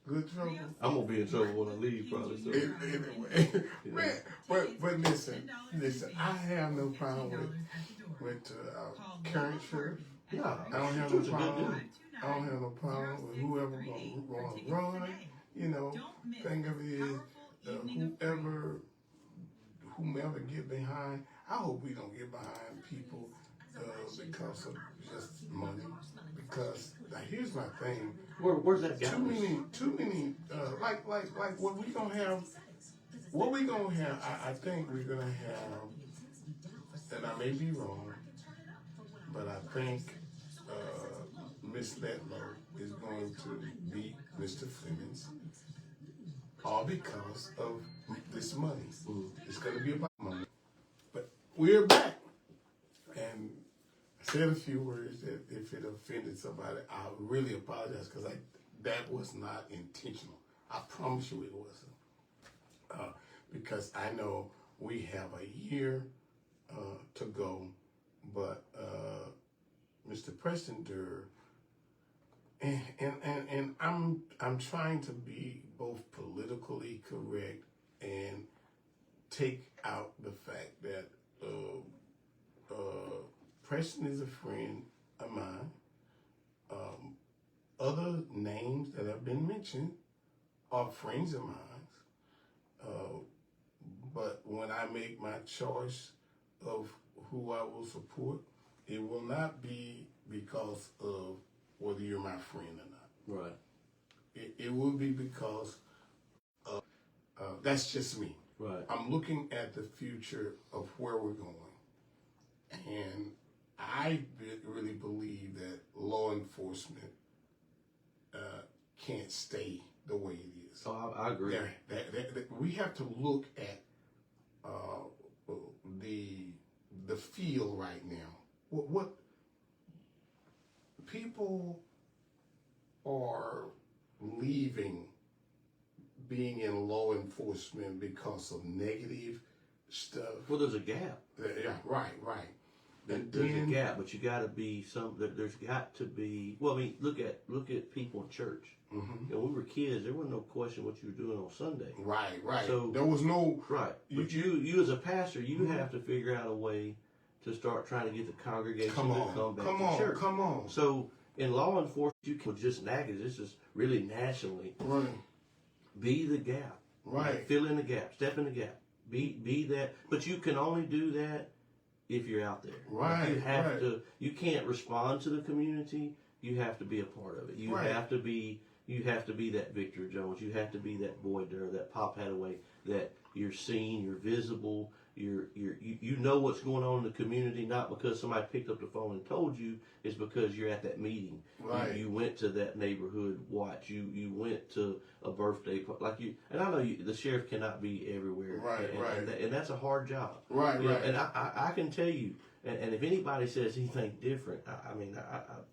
[SPEAKER 1] Good trouble.
[SPEAKER 2] I'm gonna be in trouble when I leave, probably. So.
[SPEAKER 1] Anyway, man, but listen. I have no problem with current sheriff.
[SPEAKER 2] Yeah,
[SPEAKER 1] I don't have no problem. I don't have no problem with whoever gonna run. Thing of it is, whomever get behind. I hope we don't get behind people because of just money. Because here's my thing.
[SPEAKER 2] Where's that guy?
[SPEAKER 1] Too many. Like what we gonna have. What we gonna have? I think we're gonna have. And I may be wrong, but I think Miss Letlow is going to beat Mr. Flemings, all because of this money. It's gonna be about money. But we're back. And I said a few words that if it offended somebody, I really apologize because that was not intentional. I promise you it wasn't. Because I know we have a year to go, but Mr. Preston Durr, and I'm trying to be both politically correct and take out the fact that Preston is a friend of mine. Other names that have been mentioned are friends of mine. But when I make my choice of who I will support, it will not be because of whether you're my friend or not.
[SPEAKER 2] Right.
[SPEAKER 1] It will be because that's just me.
[SPEAKER 2] Right.
[SPEAKER 1] I'm looking at the future of where we're going. And I really believe that law enforcement can't stay the way it is.
[SPEAKER 2] Oh, I agree.
[SPEAKER 1] We have to look at the field right now. What people are leaving being in law enforcement because of negative stuff.
[SPEAKER 2] Well, there's a gap.
[SPEAKER 1] Yeah, right.
[SPEAKER 2] There's a gap, but you got to be there's got to be. Well, I mean, look at people in church.
[SPEAKER 1] Mm-hmm.
[SPEAKER 2] You know, when we were kids, there was no question what you were doing on Sunday.
[SPEAKER 1] Right.
[SPEAKER 2] So
[SPEAKER 1] there was no
[SPEAKER 2] right. But you as a pastor, you have to figure out a way to start trying to get the congregation to come back to church.
[SPEAKER 1] Come on.
[SPEAKER 2] So in law enforcement, you can just nag it. This is really nationally.
[SPEAKER 1] Right.
[SPEAKER 2] Be the gap.
[SPEAKER 1] Right.
[SPEAKER 2] Fill in the gap. Step in the gap. Be that. But you can only do that if you're out there.
[SPEAKER 1] Right.
[SPEAKER 2] You have to. You can't respond to the community. You have to be a part of it. You have to be. You have to be that Victor Jones. You have to be that boy Durr, that Pop Hadaway. That you're seen. You're visible. You know what's going on in the community, not because somebody picked up the phone and told you. It's because you're at that meeting.
[SPEAKER 1] Right.
[SPEAKER 2] You went to that neighborhood watch. You went to a birthday like you. And I know the sheriff cannot be everywhere.
[SPEAKER 1] Right.
[SPEAKER 2] And that's a hard job.
[SPEAKER 1] Right.
[SPEAKER 2] And I can tell you. And if anybody says anything different, I mean,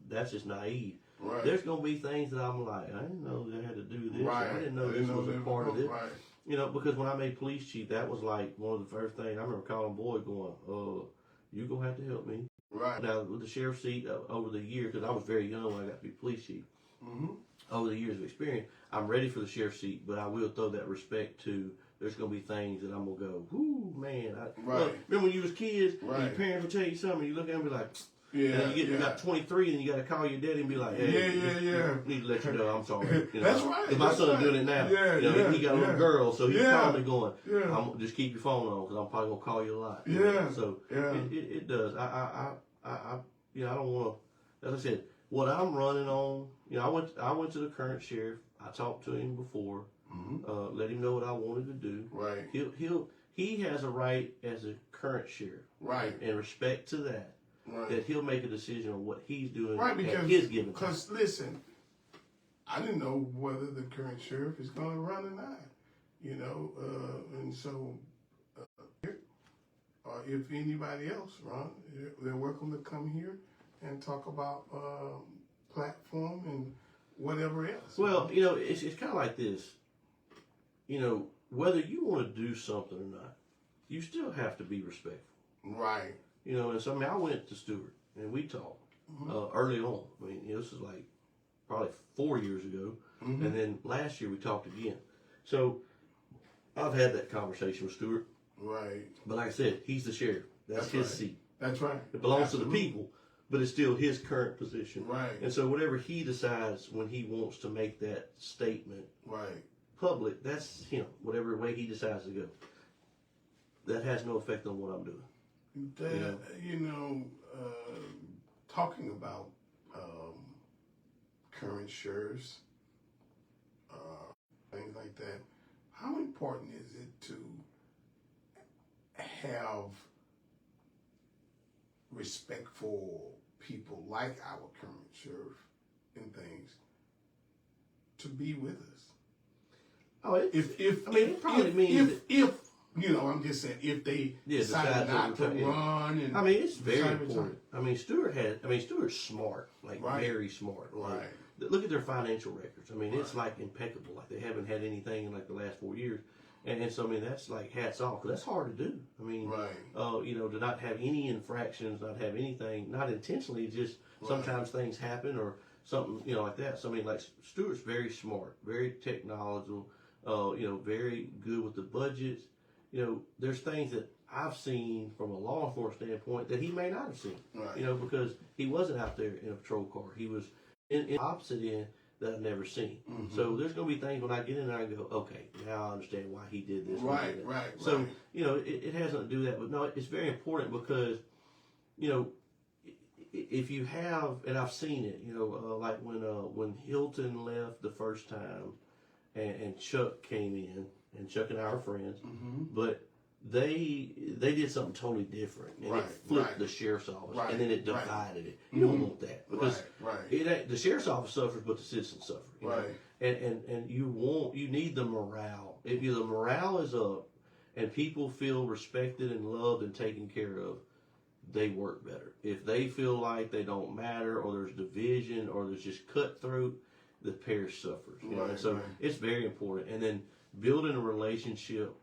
[SPEAKER 2] that's just naive.
[SPEAKER 1] Right.
[SPEAKER 2] There's going to be things that I'm like, I didn't know they had to do this.
[SPEAKER 1] Right.
[SPEAKER 2] I didn't know this was a part of it.
[SPEAKER 1] Right.
[SPEAKER 2] You know, because when I made police chief, that was like one of the first things. I remember calling Boyd going, you're going to have to help me.
[SPEAKER 1] Right.
[SPEAKER 2] Now, with the sheriff's seat over the years, because I was very young when I got to be police chief, over the years of experience, I'm ready for the sheriff's seat, but I will throw that respect to there's going to be things that I'm going to go, whoo, man. Well, remember when you was kids, and your parents would tell you something, and you look at them and be like, and then you got 23, and you got to call your daddy and be like, hey, need to let you know, I'm sorry. You know,
[SPEAKER 1] that's right.
[SPEAKER 2] Because my son's doing it now. He got a little girl, so he's probably going, just keep your phone on, because I'm probably going to call you a lot. So it does. I don't want to, as I said, what I'm running on, I went to the current sheriff. I talked to him before, let him know what I wanted to do.
[SPEAKER 1] Right.
[SPEAKER 2] He has a right as a current sheriff.
[SPEAKER 1] Right.
[SPEAKER 2] And respect to that.
[SPEAKER 1] Right.
[SPEAKER 2] That he'll make a decision on what he's doing
[SPEAKER 1] at
[SPEAKER 2] his given time.
[SPEAKER 1] Because listen, I didn't know whether the current sheriff is going to run or not. And so if anybody else run, they're welcome to come here and talk about platform and whatever else.
[SPEAKER 2] Well, it's kind of like this. Whether you want to do something or not, you still have to be respectful.
[SPEAKER 1] Right.
[SPEAKER 2] And so I went to Stewart and we talked early on. I mean, this is like probably 4 years ago, and then last year we talked again. So I've had that conversation with Stewart.
[SPEAKER 1] Right.
[SPEAKER 2] But like I said, he's the sheriff. That's his seat.
[SPEAKER 1] That's right.
[SPEAKER 2] It belongs to the people, but it's still his current position.
[SPEAKER 1] Right.
[SPEAKER 2] And so whatever he decides when he wants to make that statement public, that's him. Whatever way he decides to go. That has no effect on what I'm doing.
[SPEAKER 1] Talking about current sheriffs, things like that, how important is it to have respectful people like our current sheriff and things to be with us?
[SPEAKER 2] Oh,
[SPEAKER 1] If You know, I'm just saying if they
[SPEAKER 2] decide
[SPEAKER 1] decide not to
[SPEAKER 2] yeah.
[SPEAKER 1] run, and
[SPEAKER 2] I mean, it's very
[SPEAKER 1] decide to
[SPEAKER 2] important. I mean, Stewart's smart, like
[SPEAKER 1] Right.
[SPEAKER 2] very smart. Like,
[SPEAKER 1] Right.
[SPEAKER 2] look at their financial records. I mean, it's
[SPEAKER 1] Right.
[SPEAKER 2] like impeccable. Like they haven't had anything in like the last 4 years, and so I mean that's like hats off. 'Cause that's hard to do. I mean,
[SPEAKER 1] Right.
[SPEAKER 2] you know, to not have any infractions, not have anything, not intentionally, just sometimes things happen or something, you know, like that. So I mean, like Stewart's very smart, very technological. You know, very good with the budgets. You know, there's things that I've seen from a law enforcement standpoint that he may not have seen.
[SPEAKER 1] Right.
[SPEAKER 2] You know, because he wasn't out there in a patrol car. He was in the opposite end that I've never seen.
[SPEAKER 1] Mhm.
[SPEAKER 2] So there's going to be things when I get in there, I go, okay, now I understand why he did this.
[SPEAKER 1] Right,
[SPEAKER 2] did that.
[SPEAKER 1] right,
[SPEAKER 2] So,
[SPEAKER 1] right.
[SPEAKER 2] you know, it has nothing to do with that. But no, it's very important because, you know, if you have, and I've seen it, you know, like when Hilton left the first time and Chuck came in, and Chuck and I are friends,
[SPEAKER 1] Mm-hmm.
[SPEAKER 2] but they did something totally different, and
[SPEAKER 1] Right,
[SPEAKER 2] it flipped
[SPEAKER 1] right.
[SPEAKER 2] the sheriff's office,
[SPEAKER 1] Right,
[SPEAKER 2] and then it
[SPEAKER 1] right.
[SPEAKER 2] divided it. You don't
[SPEAKER 1] Mhm.
[SPEAKER 2] want that because
[SPEAKER 1] Right.
[SPEAKER 2] it ain't, the sheriff's office suffers, but the citizens suffer. You know?
[SPEAKER 1] Right.
[SPEAKER 2] And you need the morale. If the morale is up, and people feel respected and loved and taken care of, they work better. If they feel like they don't matter, or there's division, or there's just cutthroat, the parish suffers. You know?
[SPEAKER 1] Right,
[SPEAKER 2] And so
[SPEAKER 1] right.
[SPEAKER 2] it's very important. And then building a relationship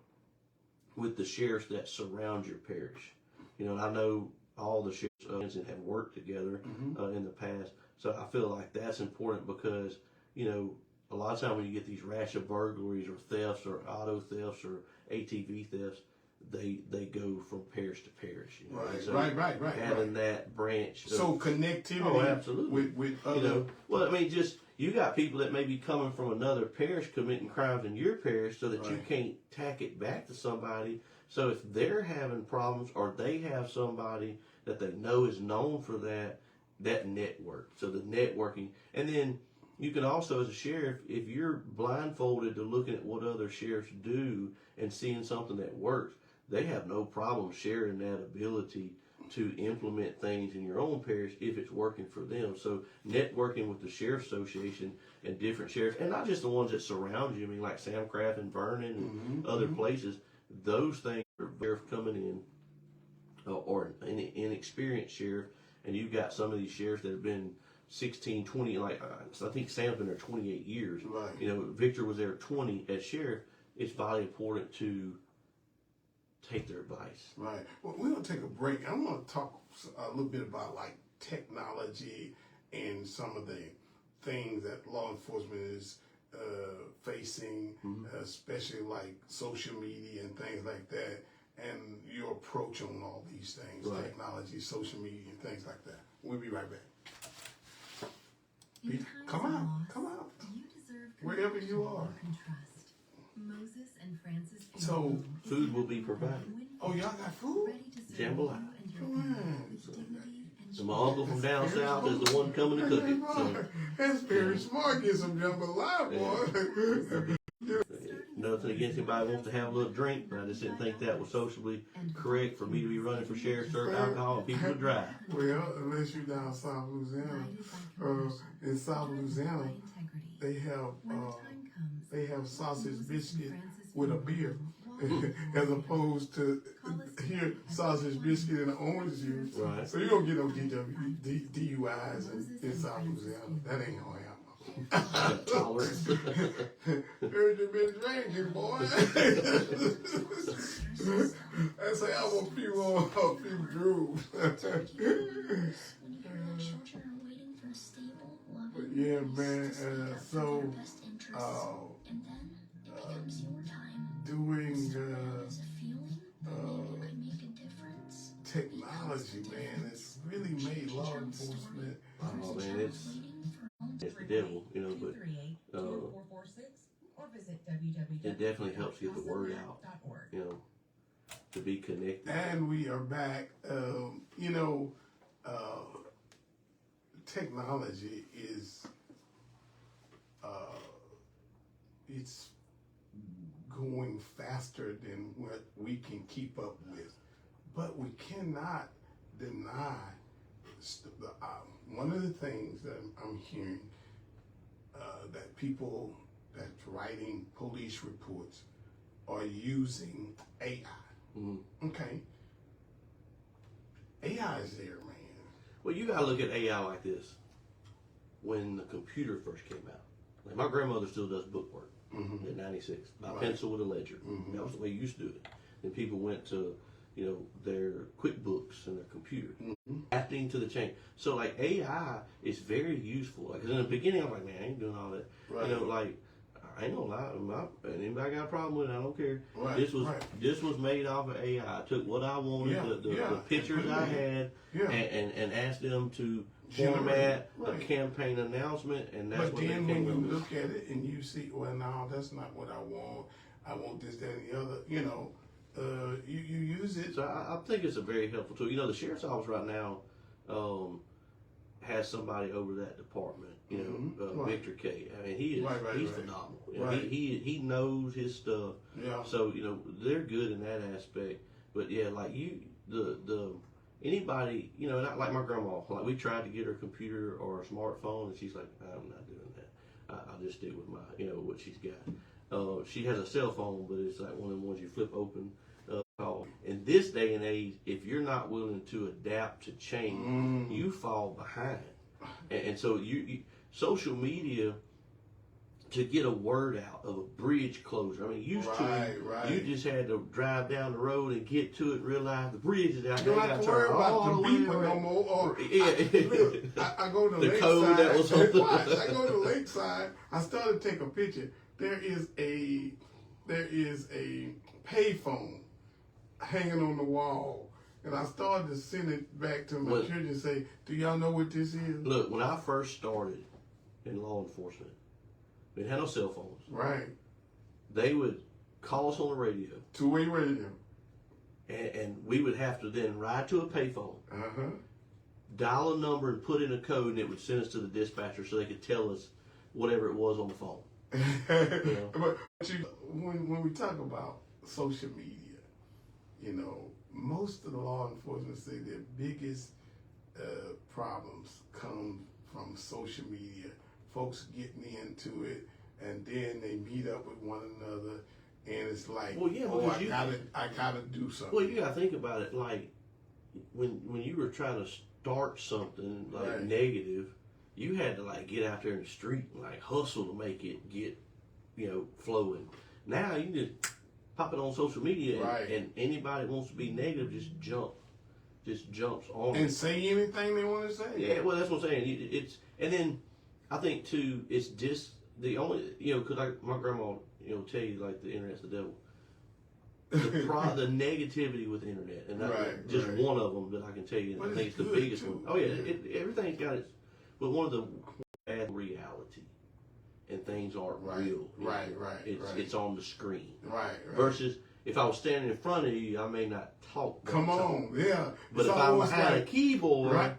[SPEAKER 2] with the sheriffs that surround your parish. You know, and I know all the sheriffs have worked together
[SPEAKER 1] Mm-hmm.
[SPEAKER 2] in the past. So I feel like that's important because, you know, a lot of times when you get these rash of burglaries or thefts or auto thefts or ATV thefts, they go from parish to parish. You know?
[SPEAKER 1] Right,
[SPEAKER 2] And so
[SPEAKER 1] right.
[SPEAKER 2] having that branch.
[SPEAKER 1] So connectivity.
[SPEAKER 2] Oh, absolutely.
[SPEAKER 1] With other.
[SPEAKER 2] You know, well, I mean, just you got people that may be coming from another parish committing crimes in your parish, so that you
[SPEAKER 1] Right.
[SPEAKER 2] can't tack it back to somebody. So if they're having problems, or they have somebody that they know is known for that network. So the networking, and then you can also, as a sheriff, if you're blindfolded to looking at what other sheriffs do and seeing something that works, they have no problem sharing that ability to implement things in your own parish if it's working for them. So networking with the Sheriff's Association and different sheriffs, and not just the ones that surround you, I mean like Sam Craft and Vernon and other places, those things are sheriff coming in, or an inexperienced sheriff, and you've got some of these sheriffs that have been 16, 20, like I think Sam's been there 28 years.
[SPEAKER 1] Right.
[SPEAKER 2] You know, Victor was there 20 as sheriff. It's vitally important to take their advice.
[SPEAKER 1] Right. Well, we're gonna take a break. I want to talk a little bit about like technology and some of the things that law enforcement is facing, especially like social media and things like that, and your approach on all these things,
[SPEAKER 2] Right.
[SPEAKER 1] technology, social media, and things like that. We'll be right back.
[SPEAKER 4] In times
[SPEAKER 1] Come
[SPEAKER 4] of
[SPEAKER 1] out,
[SPEAKER 4] loss,
[SPEAKER 1] come out.
[SPEAKER 4] You deserve
[SPEAKER 1] Wherever you
[SPEAKER 4] compassion
[SPEAKER 1] are.
[SPEAKER 4] and trust. Moses and Francis
[SPEAKER 1] So,
[SPEAKER 4] Funeral is
[SPEAKER 2] food will
[SPEAKER 4] now
[SPEAKER 2] be provided.
[SPEAKER 4] open
[SPEAKER 1] Oh, y'all got food?
[SPEAKER 4] ready to serve
[SPEAKER 2] Jambalaya.
[SPEAKER 4] you and your
[SPEAKER 1] Come
[SPEAKER 4] family
[SPEAKER 1] on.
[SPEAKER 4] with dignity and
[SPEAKER 2] So my uncle from down south is the one coming to cook it. So
[SPEAKER 1] That's very smart. Get some jambalaya, boy.
[SPEAKER 2] nothing against anybody who wants to have a little drink, but I just didn't think that was socially correct for me to be running for sheriff, serve alcohol, and people to drive.
[SPEAKER 1] Well, unless you're down South Louisiana, in South Louisiana, they have sausage biscuit with a beer, as opposed to here sausage biscuit and an orange juice.
[SPEAKER 2] Right.
[SPEAKER 1] So you don't get no DUIs in South Louisiana. That ain't gonna happen.
[SPEAKER 2] Tolerance.
[SPEAKER 1] Heard you been drinking, boy. That's how a few grooves. But yeah, man. Doing technology, man, it's really made law enforcement.
[SPEAKER 2] Oh man, it's the devil, you know, but it definitely helps get the word out, you know, to be connected.
[SPEAKER 1] And we are back. Technology is it's going faster than what we can keep up with, but we cannot deny one of the things that I'm hearing that people that's writing police reports are using AI.
[SPEAKER 2] Mm-hmm.
[SPEAKER 1] Okay. AI is there, man.
[SPEAKER 2] Well, you gotta look at AI like this. When the computer first came out, like my grandmother still does bookwork in '96 by pencil with a ledger. That was the way you used to do it. And people went to, their QuickBooks and their computer, adapting to the change. So like AI is very useful. Like 'cause in the beginning, I was like, man, I ain't doing all that.
[SPEAKER 1] Right.
[SPEAKER 2] Like I ain't gonna lie. Anybody got a problem with it? I don't care.
[SPEAKER 1] Right,
[SPEAKER 2] This was made off of AI. I took what I wanted, the pictures I had, and asked them to format a campaign announcement, and that's
[SPEAKER 1] but
[SPEAKER 2] what
[SPEAKER 1] then
[SPEAKER 2] they
[SPEAKER 1] when
[SPEAKER 2] came
[SPEAKER 1] you
[SPEAKER 2] up
[SPEAKER 1] look at it and you see, well, no, that's not what I want. I want this, that, and the other. You use it.
[SPEAKER 2] So I think it's a very helpful tool. The sheriff's office right now has somebody over that department. Victor K. I mean, he's phenomenal. He knows his stuff.
[SPEAKER 1] Yeah.
[SPEAKER 2] So they're good in that aspect. But yeah, like anybody, not like my grandma. Like we tried to get her a computer or a smartphone, and she's like, I'm not doing that. I'll just stick with my, what she's got. She has a cell phone, but it's like one of the ones you flip open. In this day and age, if you're not willing to adapt to change, you fall behind. And so you social media, to get a word out of a bridge closure. I mean, used to you just had to drive down the road and get to it, realize the bridge is out.
[SPEAKER 1] You don't have to worry about the beeper no more. Or I go to
[SPEAKER 2] the
[SPEAKER 1] Lakeside.
[SPEAKER 2] Code that was on
[SPEAKER 1] I go to Lakeside. I started to take a picture. There is a payphone hanging on the wall. And I started to send it back to my children and say, do y'all know what this is?
[SPEAKER 2] Look, when I first started in law enforcement, we had no cell phones.
[SPEAKER 1] Right.
[SPEAKER 2] They would call us on the radio.
[SPEAKER 1] Two-way radio.
[SPEAKER 2] And we would have to then ride to a payphone, dial a number and put in a code, and it would send us to the dispatcher so they could tell us whatever it was on the phone.
[SPEAKER 1] But when we talk about social media, most of the law enforcement say their biggest problems come from social media. Folks getting into it, and then they meet up with one another, and it's like, I gotta do something.
[SPEAKER 2] Well, you gotta think about it. Like when you were trying to start something like negative, you had to like get out there in the street and like hustle to make it get flowing. Now you just pop it on social media, and anybody wants to be negative just jumps on
[SPEAKER 1] and
[SPEAKER 2] it.
[SPEAKER 1] Say anything they want to say.
[SPEAKER 2] Yeah, well, that's what I'm saying. And then I think too, it's just the only because my grandma tell you like the internet's the devil. The negativity with the internet, and just one of them that I can tell you. I think it's the biggest one. Oh yeah, everything's got its, but one of the bad reality. And things aren't real.
[SPEAKER 1] Right.
[SPEAKER 2] It's on the screen.
[SPEAKER 1] Right.
[SPEAKER 2] Versus if I was standing in front of you, I may not talk.
[SPEAKER 1] Come on, yeah.
[SPEAKER 2] But if I'm behind a keyboard, I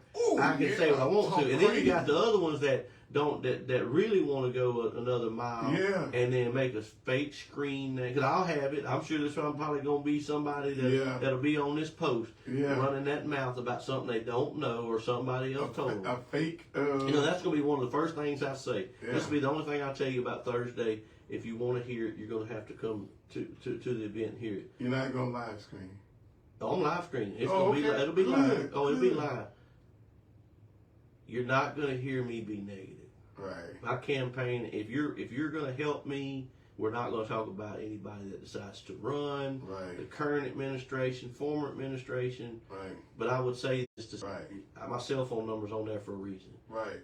[SPEAKER 2] can say what I want to. And then you got the other ones that that really want to go another mile, and then make a fake screen. Because I'll have it. I'm sure there's probably going to be somebody that'll be on this post running that mouth about something they don't know or somebody else told them.
[SPEAKER 1] A fake.
[SPEAKER 2] That's going to be one of the first things I say. This will be the only thing I tell you about Thursday. If you want to hear it, you're going to have to come to the event and hear it.
[SPEAKER 1] You're not going to live stream.
[SPEAKER 2] On live screen. It'll be live. Oh, it'll be live. You're not going to hear me be negative.
[SPEAKER 1] Right.
[SPEAKER 2] My campaign, if you're going to help me, we're not going to talk about anybody that decides to run, the current administration, former administration. Right. But I would say this to my cell phone number's on there for a reason.
[SPEAKER 1] Right.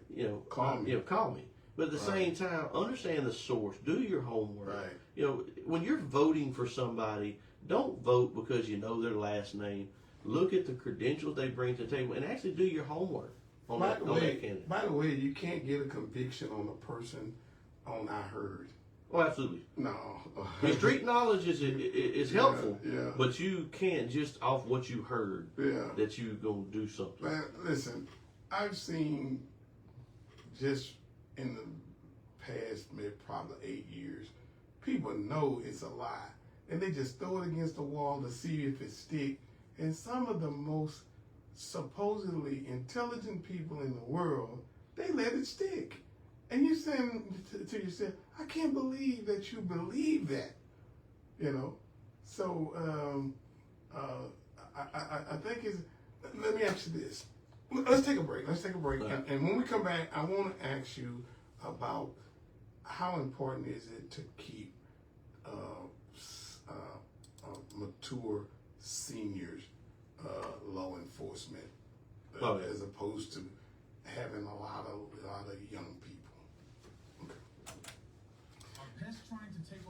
[SPEAKER 2] Call me. Call me. But at the same time, understand the source. Do your homework. Right. When you're voting for somebody, don't vote because you know their last name. Look at the credentials they bring to the table and actually do your homework.
[SPEAKER 1] By the way, you can't get a conviction on a person on I heard.
[SPEAKER 2] Oh, absolutely.
[SPEAKER 1] No.
[SPEAKER 2] Street knowledge is helpful, but you can't just off what you heard that you gonna do something.
[SPEAKER 1] Man, listen, I've seen just in the past maybe probably 8 years, people know it's a lie, and they just throw it against the wall to see if it sticks. And some of the most supposedly intelligent people in the world, they let it stick. And you're saying to yourself, I can't believe that you believe that. You know, so I think it's. Let me ask you this. Let's take a break.
[SPEAKER 2] Right.
[SPEAKER 1] And when we come back, I want to ask you about how important is it to keep mature seniors, law enforcement,
[SPEAKER 2] Oh, yeah.
[SPEAKER 1] as opposed to having a lot of young people.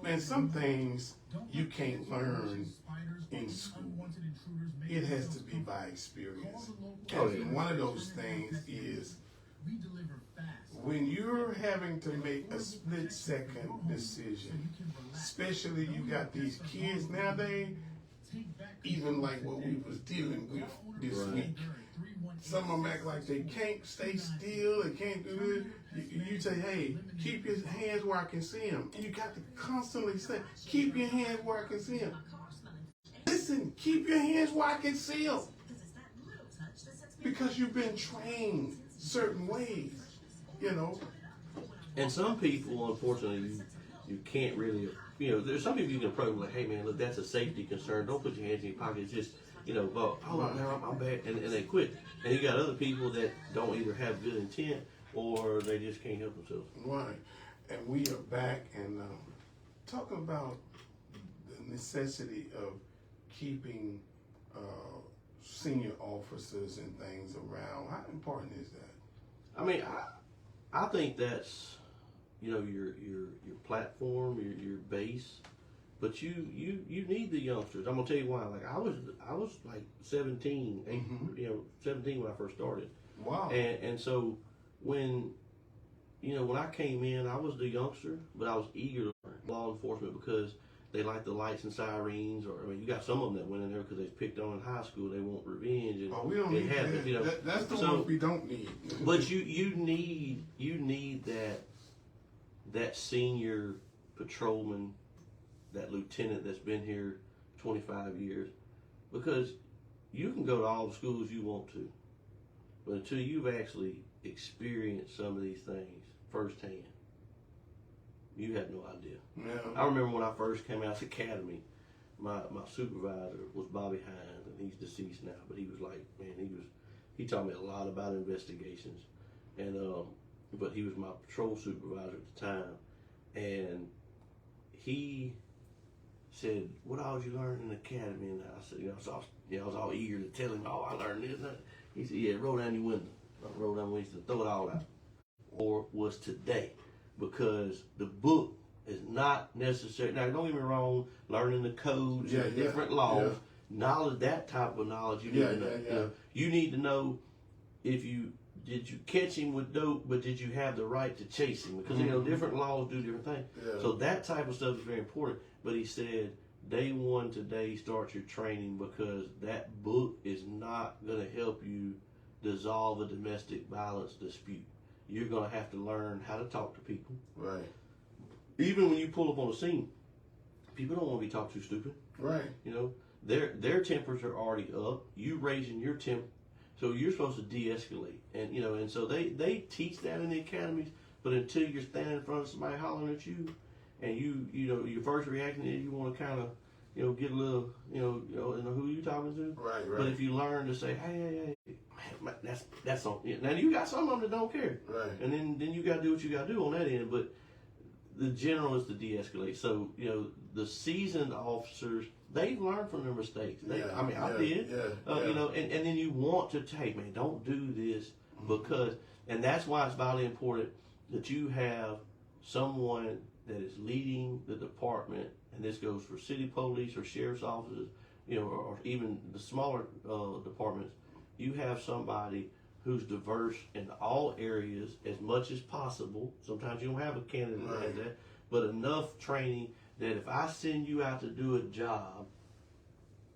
[SPEAKER 1] Man, some things you can't learn in school. It has to be by experience.
[SPEAKER 2] Oh,
[SPEAKER 1] And
[SPEAKER 2] yeah.
[SPEAKER 1] one of those things is when you're having to make a split-second decision, especially you got these kids nowadays, even like what we was dealing with this
[SPEAKER 2] Right.
[SPEAKER 1] week. Some of them act like they can't stay still, they can't do it. You say, hey, keep your hands where I can see them. And you got to constantly say, keep your hands where I can see them. Listen, keep your hands where I can see them. Because you've been trained certain ways, you know.
[SPEAKER 2] And some people, unfortunately, you can't really, there's some people you can approach like, hey man, look, that's a safety concern. Don't put your hands in your pocket. It's just, well, hold on now, I'm bad, and they quit. And you got other people that don't either have good intent or they just can't help themselves.
[SPEAKER 1] Right. And we are back and talking about the necessity of keeping senior officers and things around. How important is that?
[SPEAKER 2] I mean, I think that's, your platform, your base. But you need the youngsters. I'm gonna tell you why. Like I was like 17, 17 when I first started.
[SPEAKER 1] Wow.
[SPEAKER 2] And so when I came in, I was the youngster, but I was eager to learn law enforcement because they like the lights and sirens. Or you got some of them that went in there because they was picked on in high school. They want revenge. And
[SPEAKER 1] we don't need that. That's the one we don't need.
[SPEAKER 2] But you need that senior patrolman, that lieutenant that's been here 25 years, because you can go to all the schools you want to, but until you've actually experienced some of these things firsthand, you have no idea.
[SPEAKER 1] Yeah.
[SPEAKER 2] I remember when I first came out of the academy, my supervisor was Bobby Hines, and he's deceased now, but he was like, man, he taught me a lot about investigations, and but he was my patrol supervisor at the time, and he said, what all did you learn in the academy? And I said, I was all eager to tell him, oh, I learned this and that. He said, yeah, roll down your window. I rolled down the window, throw it all out. Or was today, because the book is not necessary. Now, don't get me wrong, learning the codes and different laws, knowledge, that type of knowledge you need to know. You need to know did you catch him with dope, but did you have the right to chase him? Because different laws do different things.
[SPEAKER 1] Yeah.
[SPEAKER 2] So that type of stuff is very important. But he said, day one today, start your training, because that book is not going to help you dissolve a domestic violence dispute. You're going to have to learn how to talk to people.
[SPEAKER 1] Right.
[SPEAKER 2] Even when you pull up on a scene, people don't want to be talked to stupid.
[SPEAKER 1] Right.
[SPEAKER 2] Their tempers are already up. You raising your temp, so you're supposed to de-escalate. And so they teach that in the academies. But until you're standing in front of somebody hollering at you, and your first reaction is you want to kind of, get a little, who you talking to.
[SPEAKER 1] Right.
[SPEAKER 2] But if you learn to say, hey, man, that's on. Now you got some of them that don't care.
[SPEAKER 1] Right.
[SPEAKER 2] And then you got to do what you got to do on that end. But the general is to de-escalate. So the seasoned officers, they've learned from their mistakes. I did. And then you want to take, man, don't do this, because, and that's why it's vitally important that you have someone that is leading the department, and this goes for city police or sheriff's offices, or even the smaller departments. You have somebody who's diverse in all areas as much as possible. Sometimes you don't have a candidate that has that, but enough training that if I send you out to do a job,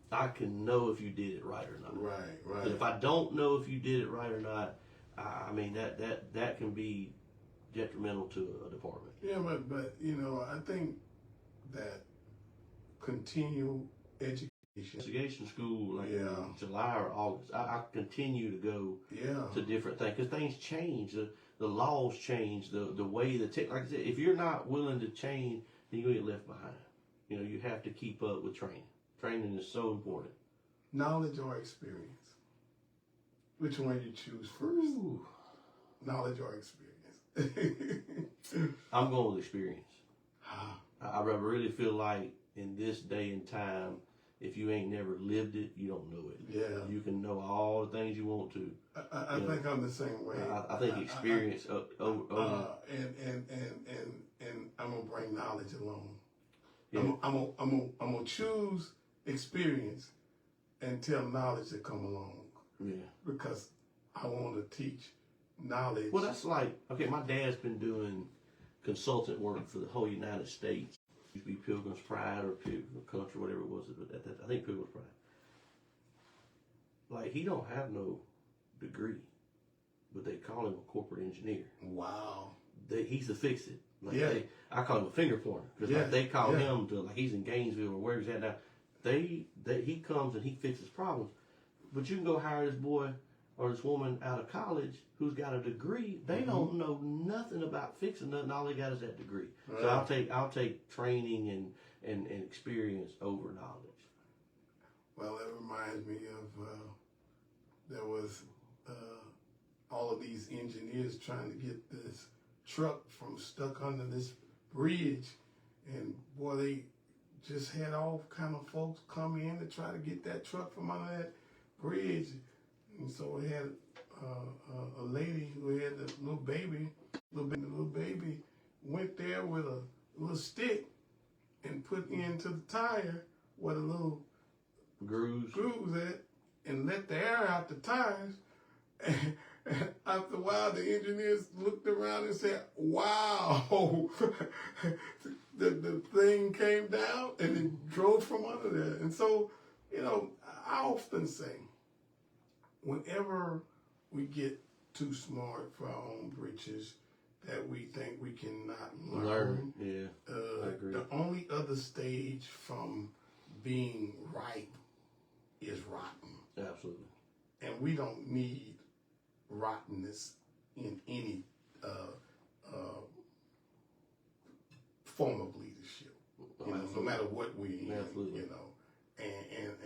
[SPEAKER 2] I can know if you did it right or not.
[SPEAKER 1] Right.
[SPEAKER 2] But if I don't know if you did it right or not, I mean that can be detrimental to a department.
[SPEAKER 1] Yeah, but I think that continual education.
[SPEAKER 2] Investigation school, like July or August, I continue to go to different things, because things change, the laws change, the way like I said, if you're not willing to change, then you're gonna get left behind. You know, you have to keep up with training. Training is so important.
[SPEAKER 1] Knowledge or experience? Which one you choose first?
[SPEAKER 2] Ooh.
[SPEAKER 1] Knowledge or experience?
[SPEAKER 2] I'm going with experience.
[SPEAKER 1] Ah,
[SPEAKER 2] I really feel like in this day and time, if you ain't never lived it, you don't know it.
[SPEAKER 1] yeah.
[SPEAKER 2] You can know all the things you want to.
[SPEAKER 1] I think I'm the same way.
[SPEAKER 2] I think experience over.
[SPEAKER 1] And I'm gonna bring knowledge along.
[SPEAKER 2] Yeah.
[SPEAKER 1] I'm gonna choose experience and tell knowledge to come along
[SPEAKER 2] Yeah.
[SPEAKER 1] because I want to teach knowledge.
[SPEAKER 2] Well, that's like, okay, my dad's been doing consultant work for the whole United States. It used to be Pilgrim's Pride or Pilgrim Country, whatever it was. But I think Pilgrim's Pride. Like, he don't have no degree, but they call him a corporate engineer.
[SPEAKER 1] Wow.
[SPEAKER 2] He's the fix-it. Like
[SPEAKER 1] Yeah.
[SPEAKER 2] I call him a finger pointer. Because
[SPEAKER 1] Yeah.
[SPEAKER 2] like they call
[SPEAKER 1] Yeah.
[SPEAKER 2] him to, like, he's in Gainesville or where he's at now. He comes and he fixes problems. But you can go hire this boy or this woman out of college who's got a degree. They don't know nothing about fixing nothing. All they got is that degree.
[SPEAKER 1] Right.
[SPEAKER 2] So I'll take training and experience over knowledge.
[SPEAKER 1] Well, that reminds me of there was all of these engineers trying to get this truck from stuck under this bridge, and boy, they just had all kind of folks come in to try to get that truck from under that bridge, and so we had a lady who had a little baby. The little baby went there with a little stick and put into the tire where the little
[SPEAKER 2] Grooves.
[SPEAKER 1] at and let the air out the tires. And after a while, the engineers looked around and said, wow, the thing came down and it drove from under there. And so, you know, I often say, whenever we get too smart for our own britches, that we think we cannot learn.
[SPEAKER 2] Yeah, I agree.
[SPEAKER 1] The only other stage from being ripe is rotten.
[SPEAKER 2] Absolutely.
[SPEAKER 1] And we don't need rottenness in any form of leadership. You know, no matter what we're in,
[SPEAKER 2] Absolutely.
[SPEAKER 1] you know.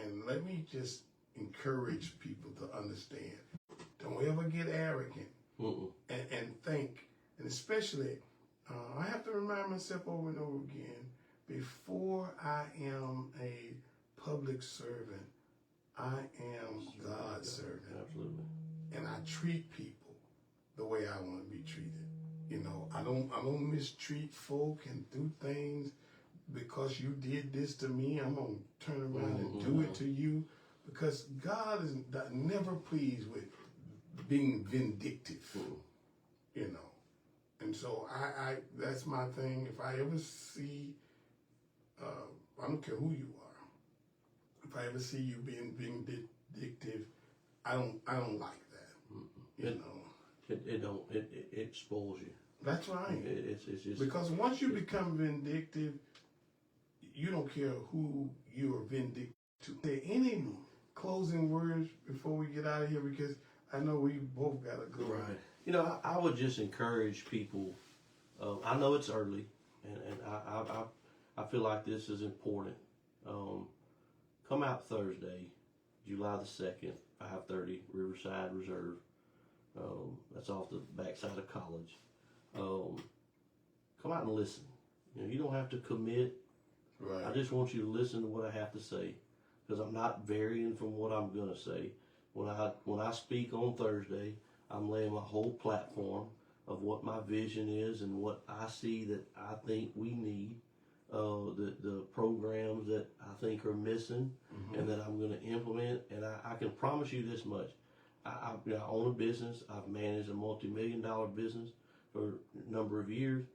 [SPEAKER 1] And let me just encourage people to understand. Don't ever get arrogant and think, and especially, I have to remind myself over and over again, before I am a public servant, I am God's servant.
[SPEAKER 2] Absolutely.
[SPEAKER 1] And I treat people the way I want to be treated. You know, I don't mistreat folk and do things because you did this to me. I'm gonna turn around and do it to you, because God is never pleased with being vindictive. You know, and so I that's my thing. If I ever see, I don't care who you are. If I ever see you being vindictive, I don't like that. You know,
[SPEAKER 2] It spoils you.
[SPEAKER 1] that's right.
[SPEAKER 2] It's just
[SPEAKER 1] Because once you become vindictive, you don't care who you are vindictive to. Are there any closing words before we get out of here? Because I know we both got to go.
[SPEAKER 2] right. You know, I would just encourage people. I know it's early, and I feel like this is important. Come out Thursday, July the 2nd, 5:30, Riverside Reserve. That's off the backside of college. Come out and listen. You know, you don't have to commit.
[SPEAKER 1] Right.
[SPEAKER 2] I just want you to listen to what I have to say, because I'm not varying from what I'm gonna say. When I speak on Thursday, I'm laying my whole platform of what my vision is and what I see that I think we need, the programs that I think are missing, and that I'm going to implement. And I can promise you this much: I own a business. I've managed a multi-million-dollar business for a number of years.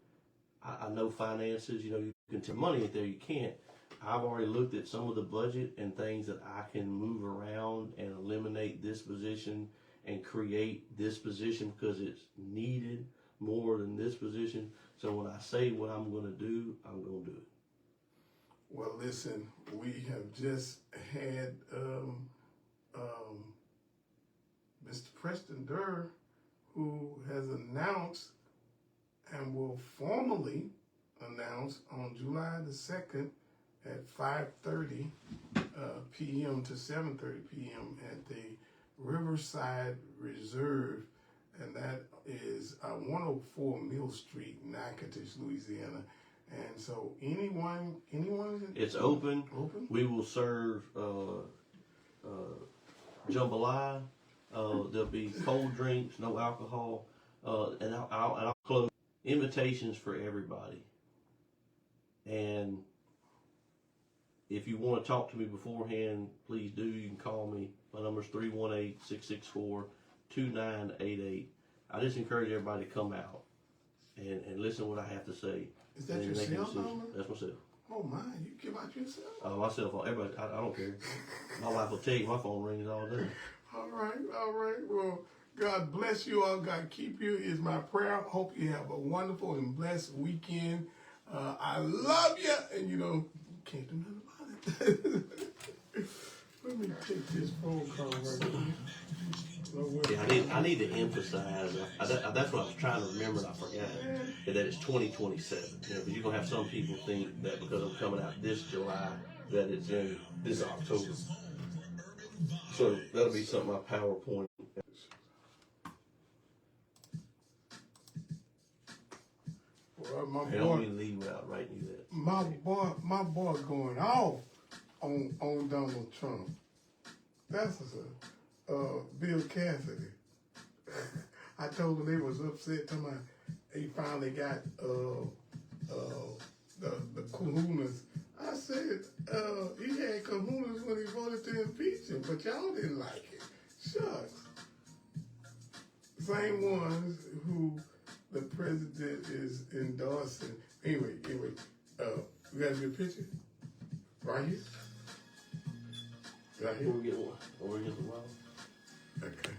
[SPEAKER 2] I know finances. You know, you can take money out there. You can't. I've already looked at some of the budget and things that I can move around and eliminate this position and create this position because it's needed more than this position. So when I say what I'm going to do, I'm going to do it.
[SPEAKER 1] Well, listen, we have just had Mr. Preston Durr, who has announced and will formally announce on July the 2nd at 5:30 p.m. to 7:30 p.m. at the Riverside Reserve, and that is 104 Mill Street, Natchitoches, Louisiana. And so anyone,
[SPEAKER 2] It's open.
[SPEAKER 1] Open.
[SPEAKER 2] We will serve jambalaya. There'll be cold drinks, no alcohol, and I'll close invitations for everybody. And if you want to talk to me beforehand, please do. You can call me. My number is 318-664-2988. I just encourage everybody to come out and listen to what I have to say.
[SPEAKER 1] Is that your
[SPEAKER 2] make a
[SPEAKER 1] cell
[SPEAKER 2] decision.
[SPEAKER 1] number?
[SPEAKER 2] That's myself.
[SPEAKER 1] Oh my, you give out your cell?
[SPEAKER 2] My cell phone. Everybody, I don't care. My wife will tell you my phone rings all day.
[SPEAKER 1] All right. Well, God bless you all. God keep you is my prayer. Hope you have a wonderful and blessed weekend. I love you, and you can't do nothing about it. Let me take this phone call right here.
[SPEAKER 2] Yeah, I need to emphasize. That's what I was trying to remember and I forgot. That it's 2027. Because you're gonna have some people think that because I'm coming out this July that it's in this October. So that'll be something my PowerPoint.
[SPEAKER 1] Well, my
[SPEAKER 2] Help
[SPEAKER 1] boy,
[SPEAKER 2] me leave without writing you that.
[SPEAKER 1] my boy going off on Donald Trump. That's Bill Cassidy. I told him they was upset till he finally got the kahunas. I said he had kahunas when he voted to impeach him, but y'all didn't like it. Shucks. Same ones who the president is endorsing. Anyway, we got a good picture? Right here? Right here?
[SPEAKER 2] We'll get one. Or we'll get the one.
[SPEAKER 1] Okay.